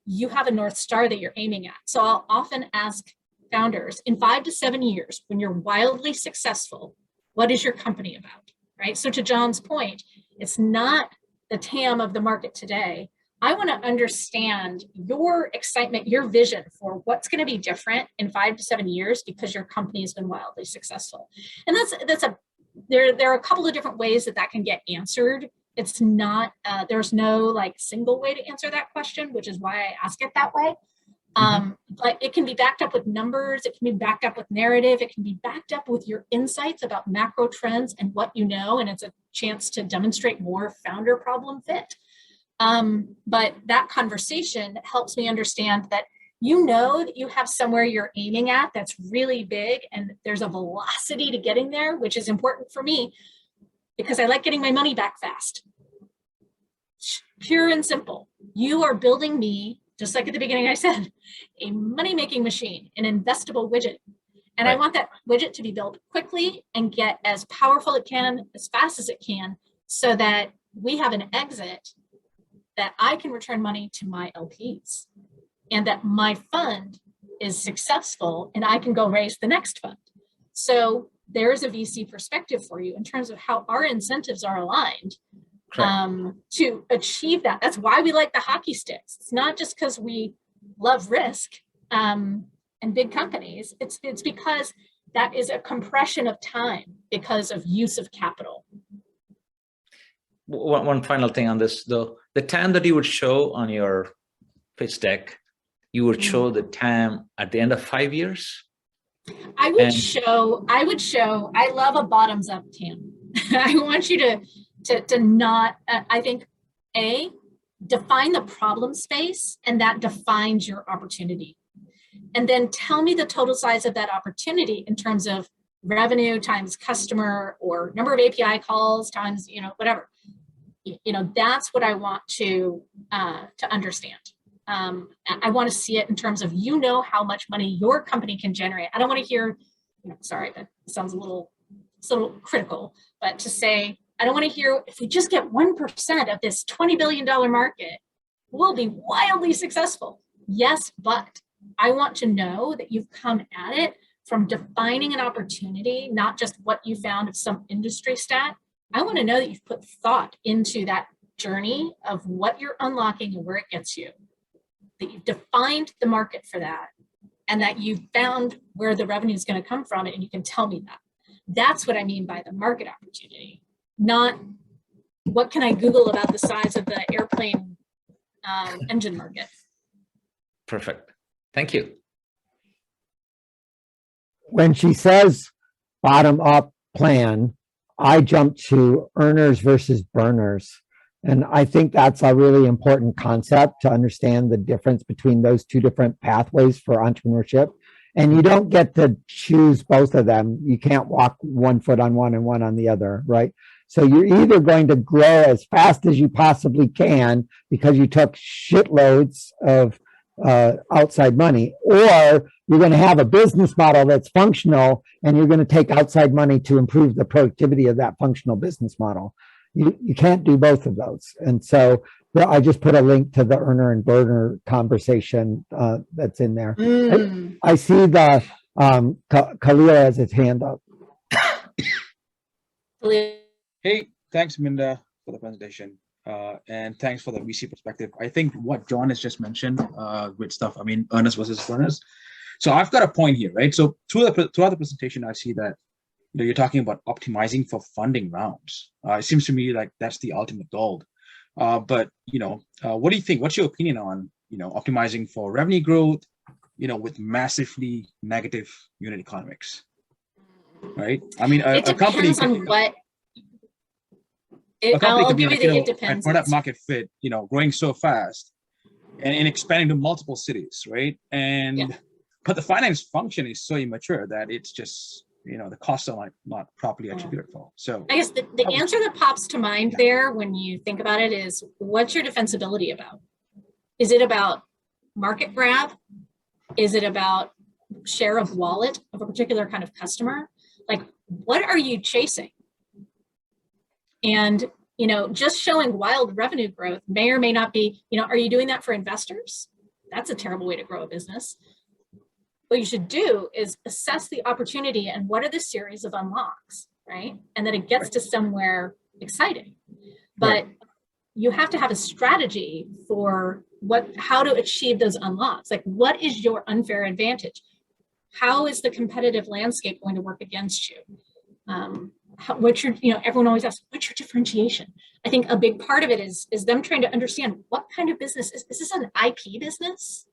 you have a North Star that you're aiming at. So I'll often ask founders, in 5 to 7 years, when you're wildly successful, what is your company about, right? So to John's point, it's not the TAM of the market today. I want to understand your excitement, your vision for what's going to be different in 5 to 7 years because your company has been wildly successful. And there are a couple of different ways that can get answered. It's not, there's no like single way to answer that question, which is why I ask it that way. But it can be backed up with numbers. It can be backed up with narrative. It can be backed up with your insights about macro trends and what you know. And it's a chance to demonstrate more founder problem fit. But that conversation helps me understand that that you have somewhere you're aiming at that's really big, and there's a velocity to getting there, which is important for me because I like getting my money back fast. Pure and simple. You are building me, just like at the beginning I said, a money-making machine, an investable widget. And I want that widget to be built quickly and get as powerful it can, as fast as it can, so that we have an exit that I can return money to my LPs and that my fund is successful and I can go raise the next fund. So there's a VC perspective for you in terms of how our incentives are aligned to achieve that. That's why we like the hockey sticks. It's not just because we love risk and big companies. It's because that is a compression of time because of use of capital. One final thing on this, though. The TAM that you would show on your pitch deck, you would show the TAM at the end of 5 years? I would show, I love a bottoms up TAM. I want you to not, I think, define the problem space, and that defines your opportunity. And then tell me the total size of that opportunity in terms of revenue times customer or number of API calls times, whatever. That's what I want to understand. I want to see it in terms of, how much money your company can generate. I don't want to hear, sorry, that sounds a little critical, but to say, I don't want to hear if we just get 1% of this $20 billion market, we'll be wildly successful. Yes, but I want to know that you've come at it from defining an opportunity, not just what you found of some industry stat. I want to know that you've put thought into that journey of what you're unlocking and where it gets you, that you've defined the market for that, and that you've found where the revenue is going to come from, and you can tell me that. That's what I mean by the market opportunity, not what can I Google about the size of the airplane engine market. Perfect. Thank you. When she says bottom up plan, I jump to earners versus burners. And I think that's a really important concept to understand the difference between those two different pathways for entrepreneurship. And you don't get to choose both of them. You can't walk 1 foot on one and one on the other, right? So you're either going to grow as fast as you possibly can because you took shitloads of outside money, or you're going to have a business model that's functional and you're going to take outside money to improve the productivity of that functional business model. You can't do both of those. And so I just put a link to the earner and burner conversation that's in there. I see the Khalil has his hand up. Hey, thanks, Minda, for the presentation. And thanks for the VC perspective. I think what John has just mentioned with stuff, I mean, earnest versus learners. So I've got a point here, right? So throughout the presentation, I see that you're talking about optimizing for funding rounds. It seems to me like that's the ultimate goal. But what do you think? What's your opinion on optimizing for revenue growth? With massively negative unit economics, right? I mean, It depends on what. I'll give you the it depends. Product market fit, growing so fast and expanding to multiple cities, right? And but the finance function is so immature that it's just the costs are not properly attributed for. So I guess the answer that pops to mind there when you think about it is, what's your defensibility about? Is it about market grab? Is it about share of wallet of a particular kind of customer? Like, what are you chasing? And, just showing wild revenue growth may or may not be, are you doing that for investors? That's a terrible way to grow a business. What you should do is assess the opportunity and what are the series of unlocks, right? And then it gets to somewhere exciting. But you have to have a strategy for how to achieve those unlocks. Like, what is your unfair advantage? How is the competitive landscape going to work against you? What's your, everyone always asks, what's your differentiation? I think a big part of it is them trying to understand what kind of business is this an IP business?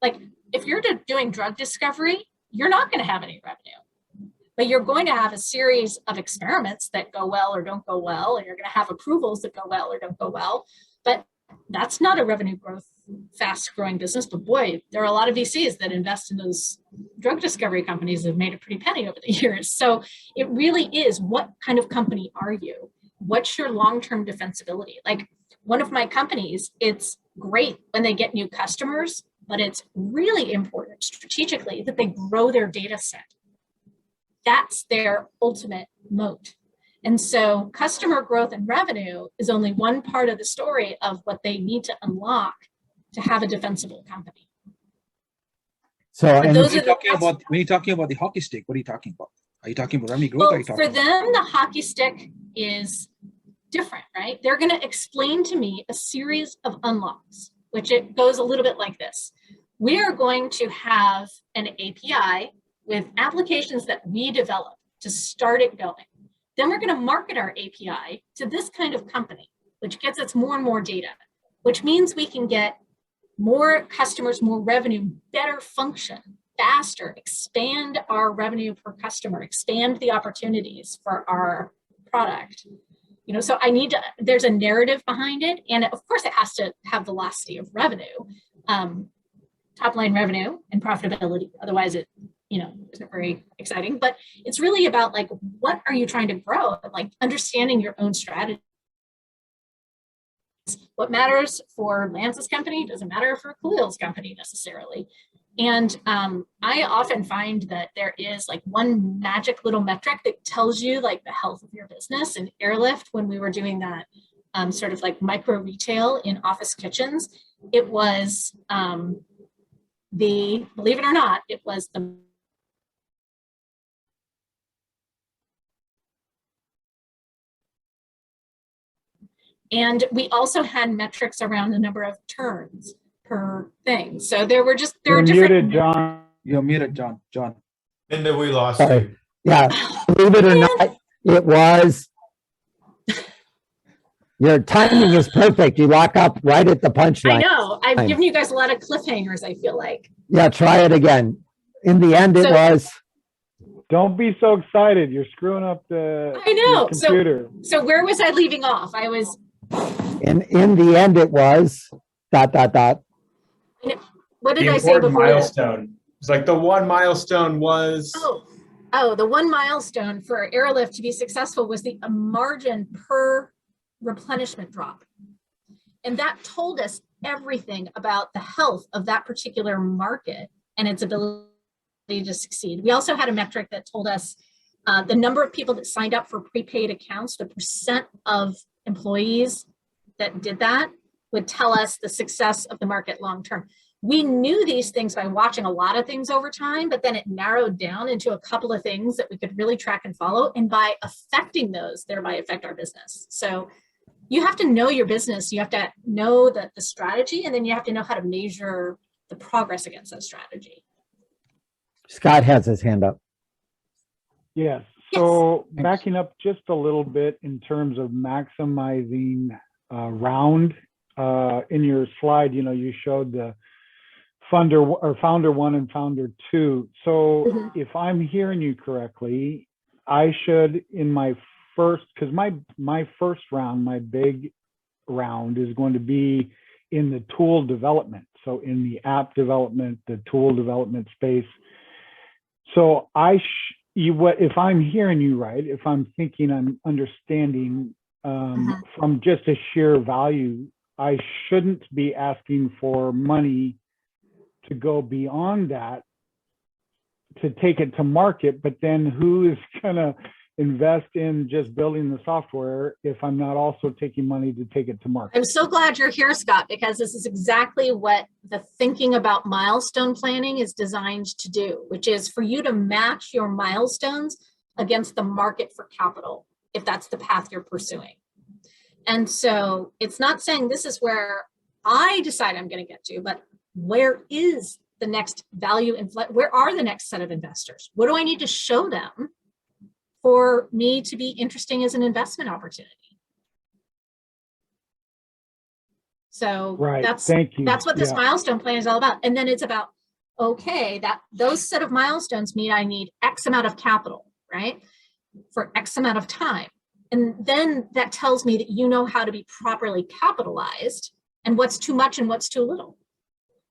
Like, if you're doing drug discovery, you're not going to have any revenue, but you're going to have a series of experiments that go well or don't go well, and you're going to have approvals that go well or don't go well. But that's not a revenue growth, fast growing business. But boy, there are a lot of VCs that invest in those drug discovery companies that have made a pretty penny over the years. So it really is, what kind of company are you? What's your long-term defensibility? Like, one of my companies, it's great when they get new customers, but it's really important strategically that they grow their data set. That's their ultimate moat. And so customer growth and revenue is only one part of the story of what they need to unlock to have a defensible company. So when you're talking about the hockey stick, what are you talking about? Are you talking about revenue growth? Well, or are you talking for them, the hockey stick is different, right? They're going to explain to me a series of unlocks, which it goes a little bit like this. We are going to have an API with applications that we develop to start it going. Then we're going to market our API to this kind of company, which gets us more and more data, which means we can get more customers, more revenue, better function, faster, expand our revenue per customer, expand the opportunities for our product. So there's a narrative behind it. And of course it has to have velocity of revenue, top line revenue and profitability. Otherwise it, isn't very exciting, but it's really about like, what are you trying to grow? Like, understanding your own strategy. What matters for Lance's company doesn't matter for Khalil's company necessarily. And I often find that there is like one magic little metric that tells you like the health of your business. And Airlift, when we were doing that sort of like micro retail in office kitchens, it was believe it or not, it was the and we also had metrics around the number of turns per thing. So there were different. Muted, John. You're muted, John. And then we lost Sorry. you. Yeah, believe it or not, it was. Your timing is perfect. You lock up right at the punchline. I know. I've given you guys a lot of cliffhangers, I feel like. Yeah, try it again. In the end, it was. Don't be so excited. You're screwing up the computer. So where was I leaving off? I was. In the end, it was ... What did I say before? Milestone. It's like the one milestone was. Oh, the one milestone for Airlift to be successful was the margin per replenishment drop. And that told us everything about the health of that particular market and its ability to succeed. We also had a metric that told us the number of people that signed up for prepaid accounts, the percent of employees that did that would tell us the success of the market long term. We knew these things by watching a lot of things over time, but then it narrowed down into a couple of things that we could really track and follow, and by affecting those, thereby affect our business. So you have to know your business. You have to know the strategy, and then you have to know how to measure the progress against that strategy. Scott has his hand up. Yes. Yes. So Thanks. backing up just a little bit in terms of maximizing round, in your slide, you showed the founder 1 and founder 2. So Mhm. if I'm hearing you correctly, I should, in my first, because my first round, my big round is going to be in the tool development. So in the app development, the tool development space. So if I'm hearing you right, if I'm thinking I'm understanding from just a sheer value, I shouldn't be asking for money to go beyond that to take it to market. But then who is gonna invest in just building the software if I'm not also taking money to take it to market? I'm so glad you're here, Scott, because this is exactly what the thinking about milestone planning is designed to do, which is for you to match your milestones against the market for capital, if that's the path you're pursuing. And so it's not saying this is where I decide I'm going to get to, but where is the next value where are the next set of investors? What do I need to show them for me to be interesting as an investment opportunity? So Right. that's Thank you. that's what this Yeah. milestone plan is all about. And then it's about, okay, that those set of milestones mean I need X amount of capital, right? For X amount of time. And then that tells me that you know how to be properly capitalized and what's too much and what's too little,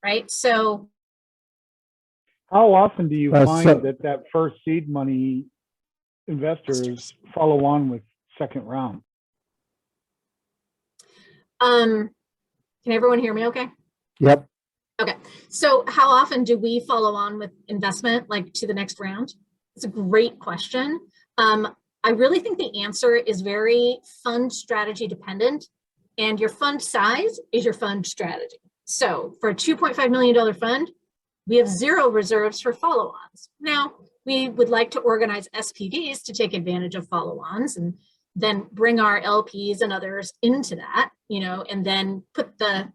right? So How often do you So- find that first seed money investors follow on with second round? can everyone hear me okay? Yep. Okay, so how often do we follow on with investment, like to the next round? It's a great question. I really think the answer is very fund strategy dependent, and your fund size is your fund strategy. So for a $2.5 million fund, we have 0 reserves for follow-ons. Now, we would like to organize SPVs to take advantage of follow-ons and then bring our LPs and others into that, and then put the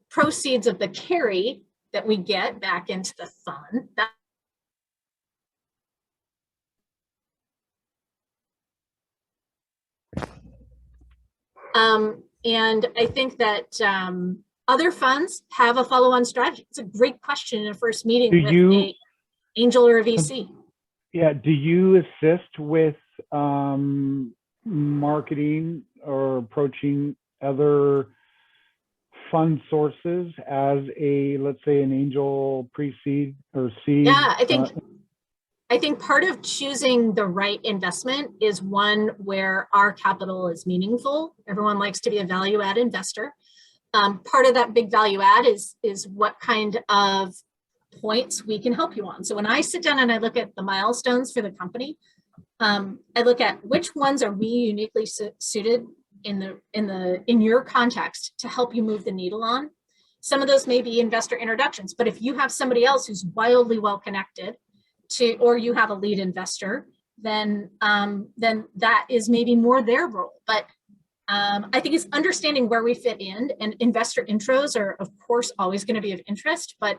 proceeds of the carry that we get back into the fund. And I think that other funds have a follow-on strategy. It's a great question in a first meeting with an angel or a VC. Yeah. Do you assist with marketing or approaching other fund sources as let's say an angel pre-seed or seed? Yeah, I think part of choosing the right investment is one where our capital is meaningful. Everyone likes to be a value add investor. Part of that big value add is what kind of points we can help you on. So when I sit down and I look at the milestones for the company, I look at which ones are we uniquely suited in your context to help you move the needle on. Some of those may be investor introductions, but if you have somebody else who's wildly well connected or you have a lead investor, then that is maybe more their role. But I think it's understanding where we fit in, and investor intros are of course always going to be of interest, but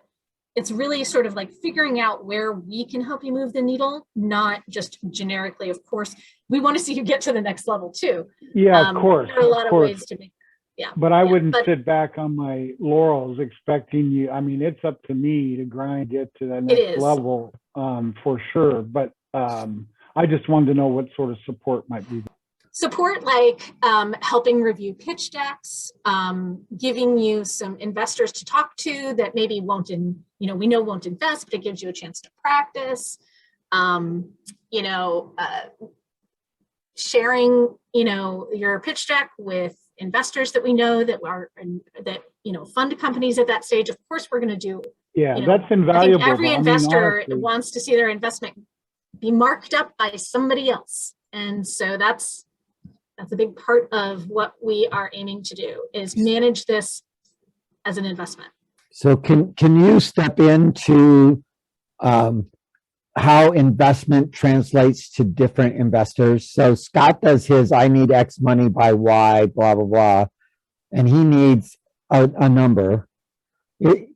it's really sort of like figuring out where we can help you move the needle, not just generically. Of course, we want to see you get to the next level too. Yeah, of course. There are a lot of ways to make that. Yeah. But I wouldn't sit back on my laurels expecting you. I mean, it's up to me to grind it to the next level, for sure. But I just wanted to know what sort of support might be. Support like helping review pitch decks, giving you some investors to talk to that maybe won't we know won't invest, but it gives you a chance to practice. Sharing your pitch deck with investors that we know that fund companies at that stage. Of course, we're going to do. Yeah, that's invaluable. I think every investor honestly wants to see their investment be marked up by somebody else, and so that's a big part of what we are aiming to do, is manage this as an investment. So can you step into how investment translates to different investors. So Scott does his, I need X money by Y, blah, blah, blah, and he needs a number. He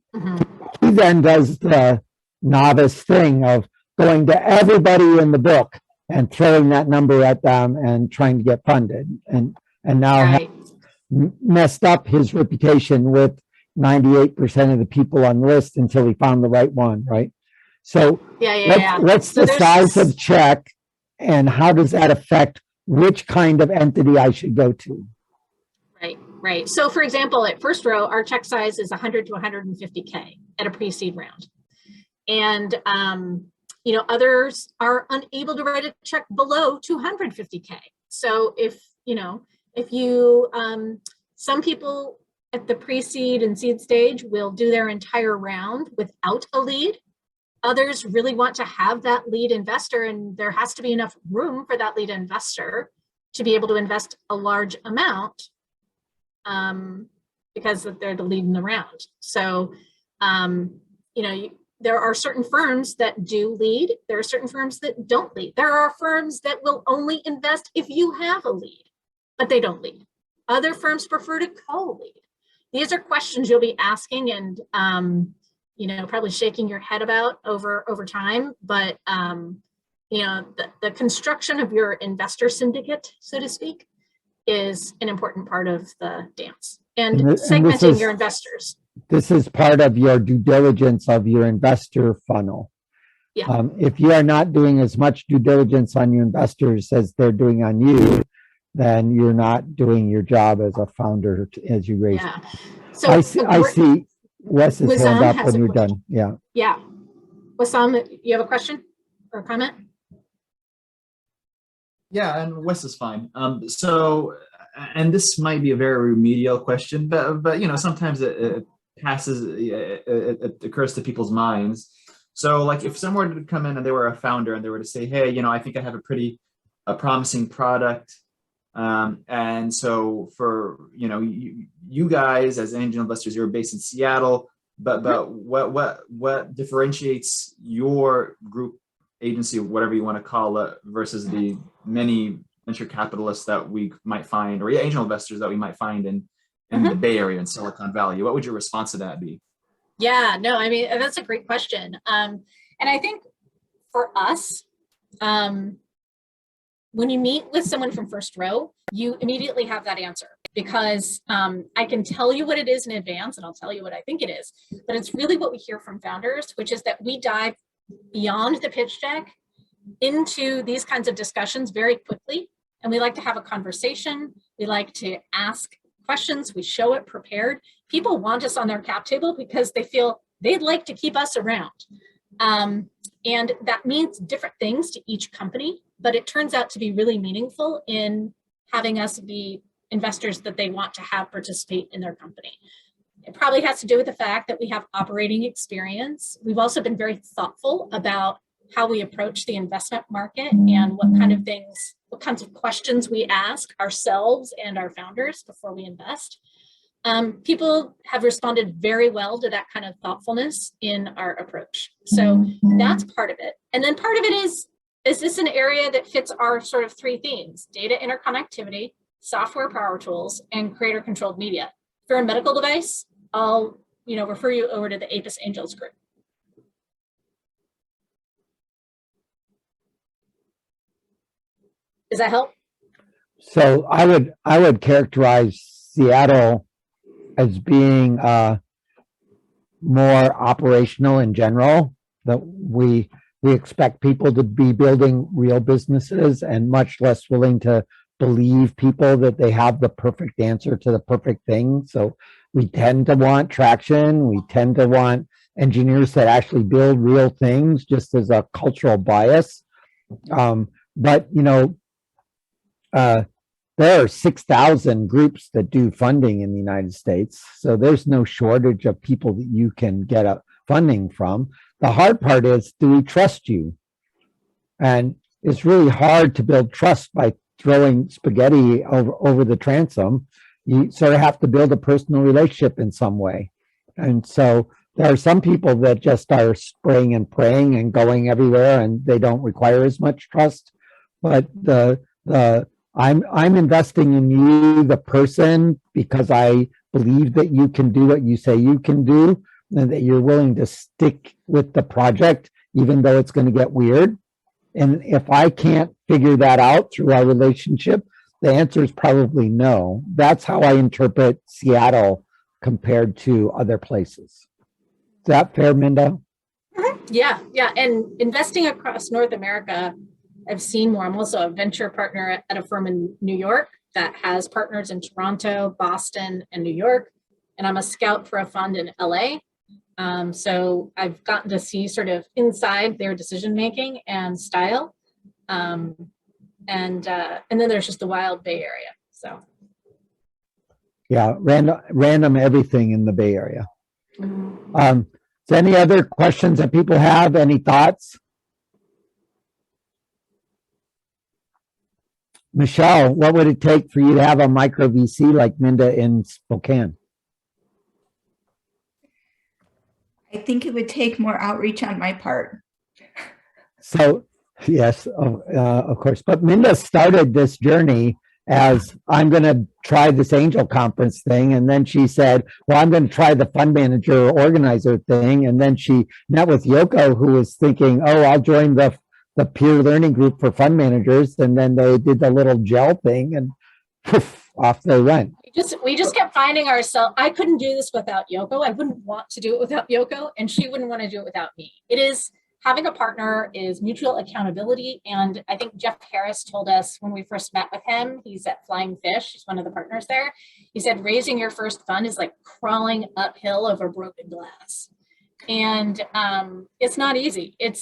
then does the novice thing of going to everybody in the book and throwing that number at them and trying to get funded. And now Right. messed up his reputation with 98% of the people on the list until he found the right one, right? So Yeah. what's So the size of check and how does that affect which kind of entity I should go to? Right. So for example, at First Row, our check size is 100 to 150K at a pre-seed round. And, others are unable to write a check below 250K. So some people at the pre-seed and seed stage will do their entire round without a lead. Others really want to have that lead investor, and there has to be enough room for that lead investor to be able to invest a large amount because they're the lead in the round. So, there are certain firms that do lead. There are certain firms that don't lead. There are firms that will only invest if you have a lead, but they don't lead. Other firms prefer to co-lead. These are questions you'll be asking and, probably shaking your head about over time. But, the construction of your investor syndicate, so to speak, is an important part of the dance, and segmenting your investors. This is part of your due diligence of your investor funnel. Yeah. If you are not doing as much due diligence on your investors as they're doing on you, then you're not doing your job as a founder as you raise. Yeah. So I see Wes's hand up when you're done. Yeah. Yeah. Wissam, you have a question or a comment? Yeah, and Wes is fine. And this might be a very remedial question, but sometimes it passes, it occurs to people's minds. So like if someone were to come in and they were a founder and they were to say, hey, I think I have a promising product. And so for, you guys as angel investors, you're based in Seattle, but what differentiates your group agency, whatever you want to call it, versus the many venture capitalists that we might find, or angel investors that we might find in the Bay Area and Silicon Valley? What would your response to that be? Yeah, no, that's a great question. And I think for us, when you meet with someone from First Row, you immediately have that answer, because I can tell you what it is in advance and I'll tell you what I think it is, but it's really what we hear from founders, which is that we dive beyond the pitch deck into these kinds of discussions very quickly. And we like to have a conversation. We like to ask questions. We show it prepared. People want us on their cap table because they feel they'd like to keep us around. And that means different things to each company, but it turns out to be really meaningful in having us be investors that they want to have participate in their company. It probably has to do with the fact that we have operating experience. We've also been very thoughtful about how we approach the investment market and what kinds of questions we ask ourselves and our founders before we invest. People have responded very well to that kind of thoughtfulness in our approach. So that's part of it. And then part of it is this an area that fits our sort of three themes: data interconnectivity, software power tools, and creator controlled media. If you're a medical device, I'll refer you over to the Apis Angels group. Does that help? So I would characterize Seattle as being more operational in general. That we expect people to be building real businesses and much less willing to believe people that they have the perfect answer to the perfect thing. So we tend to want traction. We tend to want engineers that actually build real things, just as a cultural bias. But there are 6,000 groups that do funding in the United States. So there's no shortage of people that you can get funding from. The hard part is, do we trust you? And it's really hard to build trust by throwing spaghetti over the transom. You sort of have to build a personal relationship in some way. And so There are some people that just are spraying and praying and going everywhere, and they don't require as much trust. But I'm investing in you, the person, because I believe that you can do what you say you can do, and that you're willing to stick with the project, even though it's going to get weird. And if I can't figure that out through our relationship, the answer is probably no. That's how I interpret Seattle compared to other places. Is that fair, Minda? Yeah, yeah. And investing across North America, I've seen more. I'm also a venture partner at a firm in New York that has partners in Toronto, Boston, and New York. And I'm a scout for a fund in LA. So I've gotten to see sort of inside their decision making and style. And then there's just the wild Bay Area. So yeah, random everything in the Bay Area. Is there any other questions that people have? Any thoughts? Michelle, what would it take for you to have a micro VC like Minda in Spokane? I think it would take more outreach on my part. So, yes, of course. But Minda started this journey as, I'm going to try this angel conference thing. And then she said, well, I'm going to try the fund manager or organizer thing. And then she met with Yoko, who was thinking, oh, I'll join the peer learning group for fund managers. And then they did the little gel thing, and poof, off they went. We just kept finding ourselves. I couldn't do this without Yoko. I wouldn't want to do it without Yoko, and she wouldn't want to do it without me. It is, having a partner is mutual accountability. And I think Jeff Harris told us when we first met with him, he's at Flying Fish, he's one of the partners there. He said, raising your first fund is like crawling uphill over broken glass. And it's not easy. It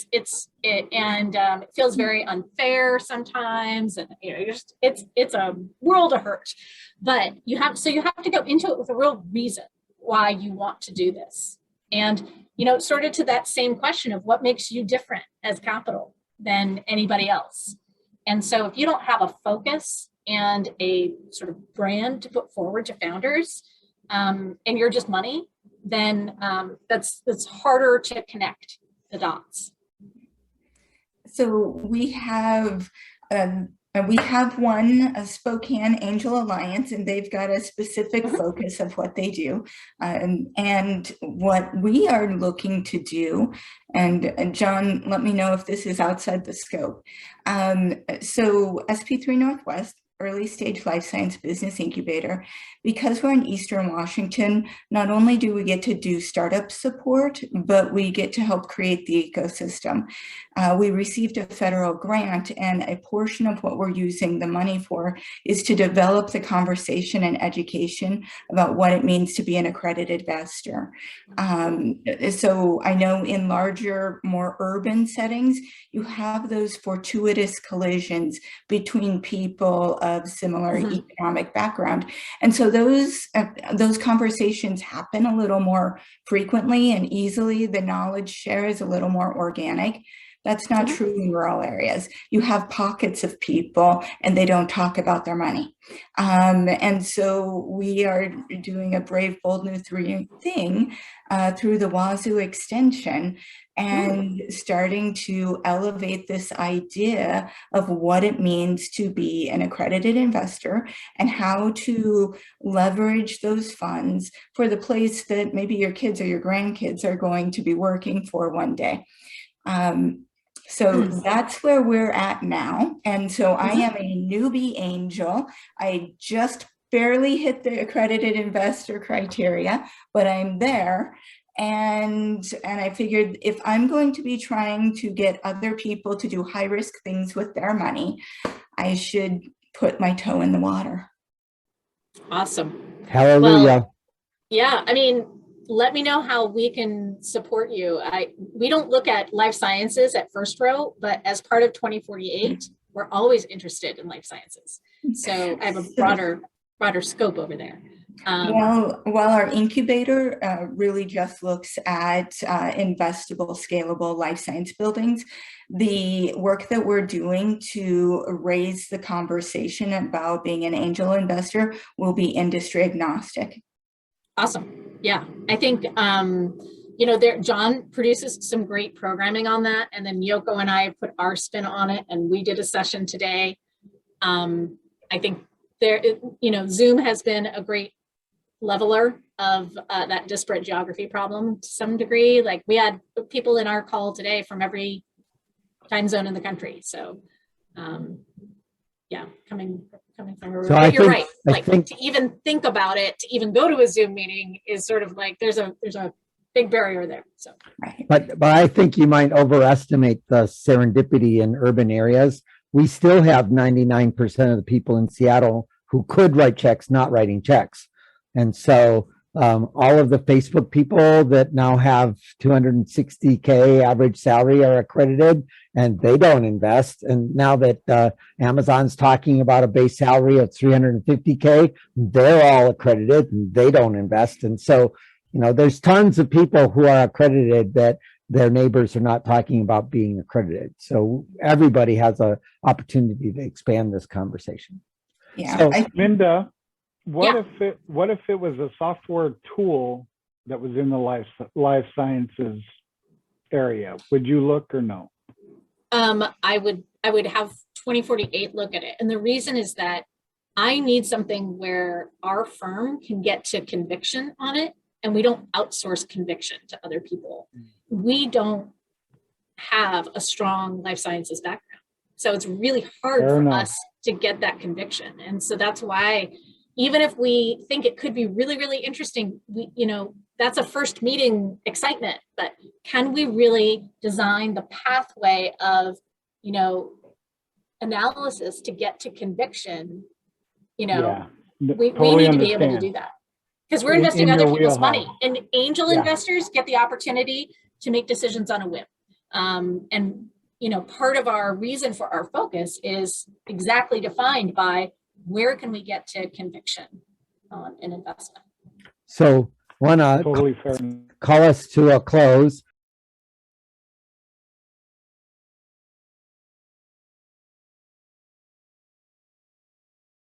feels very unfair sometimes, and it's a world of hurt. But you have to go into it with a real reason why you want to do this. And sort of to that same question of what makes you different as Capital than anybody else. And so if you don't have a focus and a sort of brand to put forward to founders, and you're just money, then that's harder to connect the dots. So we have one, a Spokane Angel Alliance, and they've got a specific focus of what they do, and what we are looking to do. And John, let me know if this is outside the scope. So SP3 Northwest, early stage life science business incubator, because we're in Eastern Washington, not only do we get to do startup support, but we get to help create the ecosystem. We received a federal grant, and a portion of what we're using the money for is to develop the conversation and education about what it means to be an accredited investor. So I know in larger, more urban settings, you have those fortuitous collisions between people of similar economic background. And so those conversations happen a little more frequently and easily. The knowledge share is a little more organic. That's not true in rural areas. You have pockets of people and they don't talk about their money. And so we are doing a brave, bold new thing through the Wazoo extension, and starting to elevate this idea of what it means to be an accredited investor and how to leverage those funds for the place that maybe your kids or your grandkids are going to be working for one day. So that's where we're at now. And so I am a newbie angel. I just barely hit the accredited investor criteria, but I'm there. And I figured if I'm going to be trying to get other people to do high risk things with their money, I should put my toe in the water. Awesome. Hallelujah. Well, yeah, I mean, let me know how we can support you. We don't look at life sciences at First Row, but as part of 2048, we're always interested in life sciences. So I have a broader scope over there. While our incubator really just looks at investable, scalable life science buildings, the work that we're doing to raise the conversation about being an angel investor will be industry agnostic. Awesome. Yeah, I think you know, John produces some great programming on that. And then Yoko and I put our spin on it, and we did a session today. I think you know, Zoom has been a great leveler of that disparate geography problem to some degree. Like we had people in our call today from every time zone in the country. So yeah, coming from So but you're right. I think To even think about it, to even go to a Zoom meeting is sort of like there's a big barrier there. So But I think you might overestimate the serendipity in urban areas. We still have 99% of the people in Seattle who could write checks not writing checks. And so all of the Facebook people that now have 260K average salary are accredited and they don't invest. And now that Amazon's talking about a base salary of 350K, they're all accredited and they don't invest. And so, you know, there's tons of people who are accredited that their neighbors are not talking about being accredited. So everybody has an opportunity to expand this conversation. Yeah. So, Minda, what Yeah. if it was a software tool that was in the life sciences area? Would you look or no? I would have 2048 look at it. And the reason is that I need something where our firm can get to conviction on it, and we don't outsource conviction to other people. We don't have a strong life sciences background. So it's really hard Fair for enough. us to get that conviction. And so that's why, even if we think it could be really, really interesting, we, you know, that's a first meeting excitement, but can we really design the pathway of, you know, analysis to get to conviction? You know, Yeah, we totally need to be able to understand. do that. Because we're In investing your other people's money, wheelhouse. and angel Yeah. investors get the opportunity to make decisions on a whim. And you know, part of our reason for our focus is exactly defined by where can we get to conviction on an investment. so want to Totally fair. call us to a close.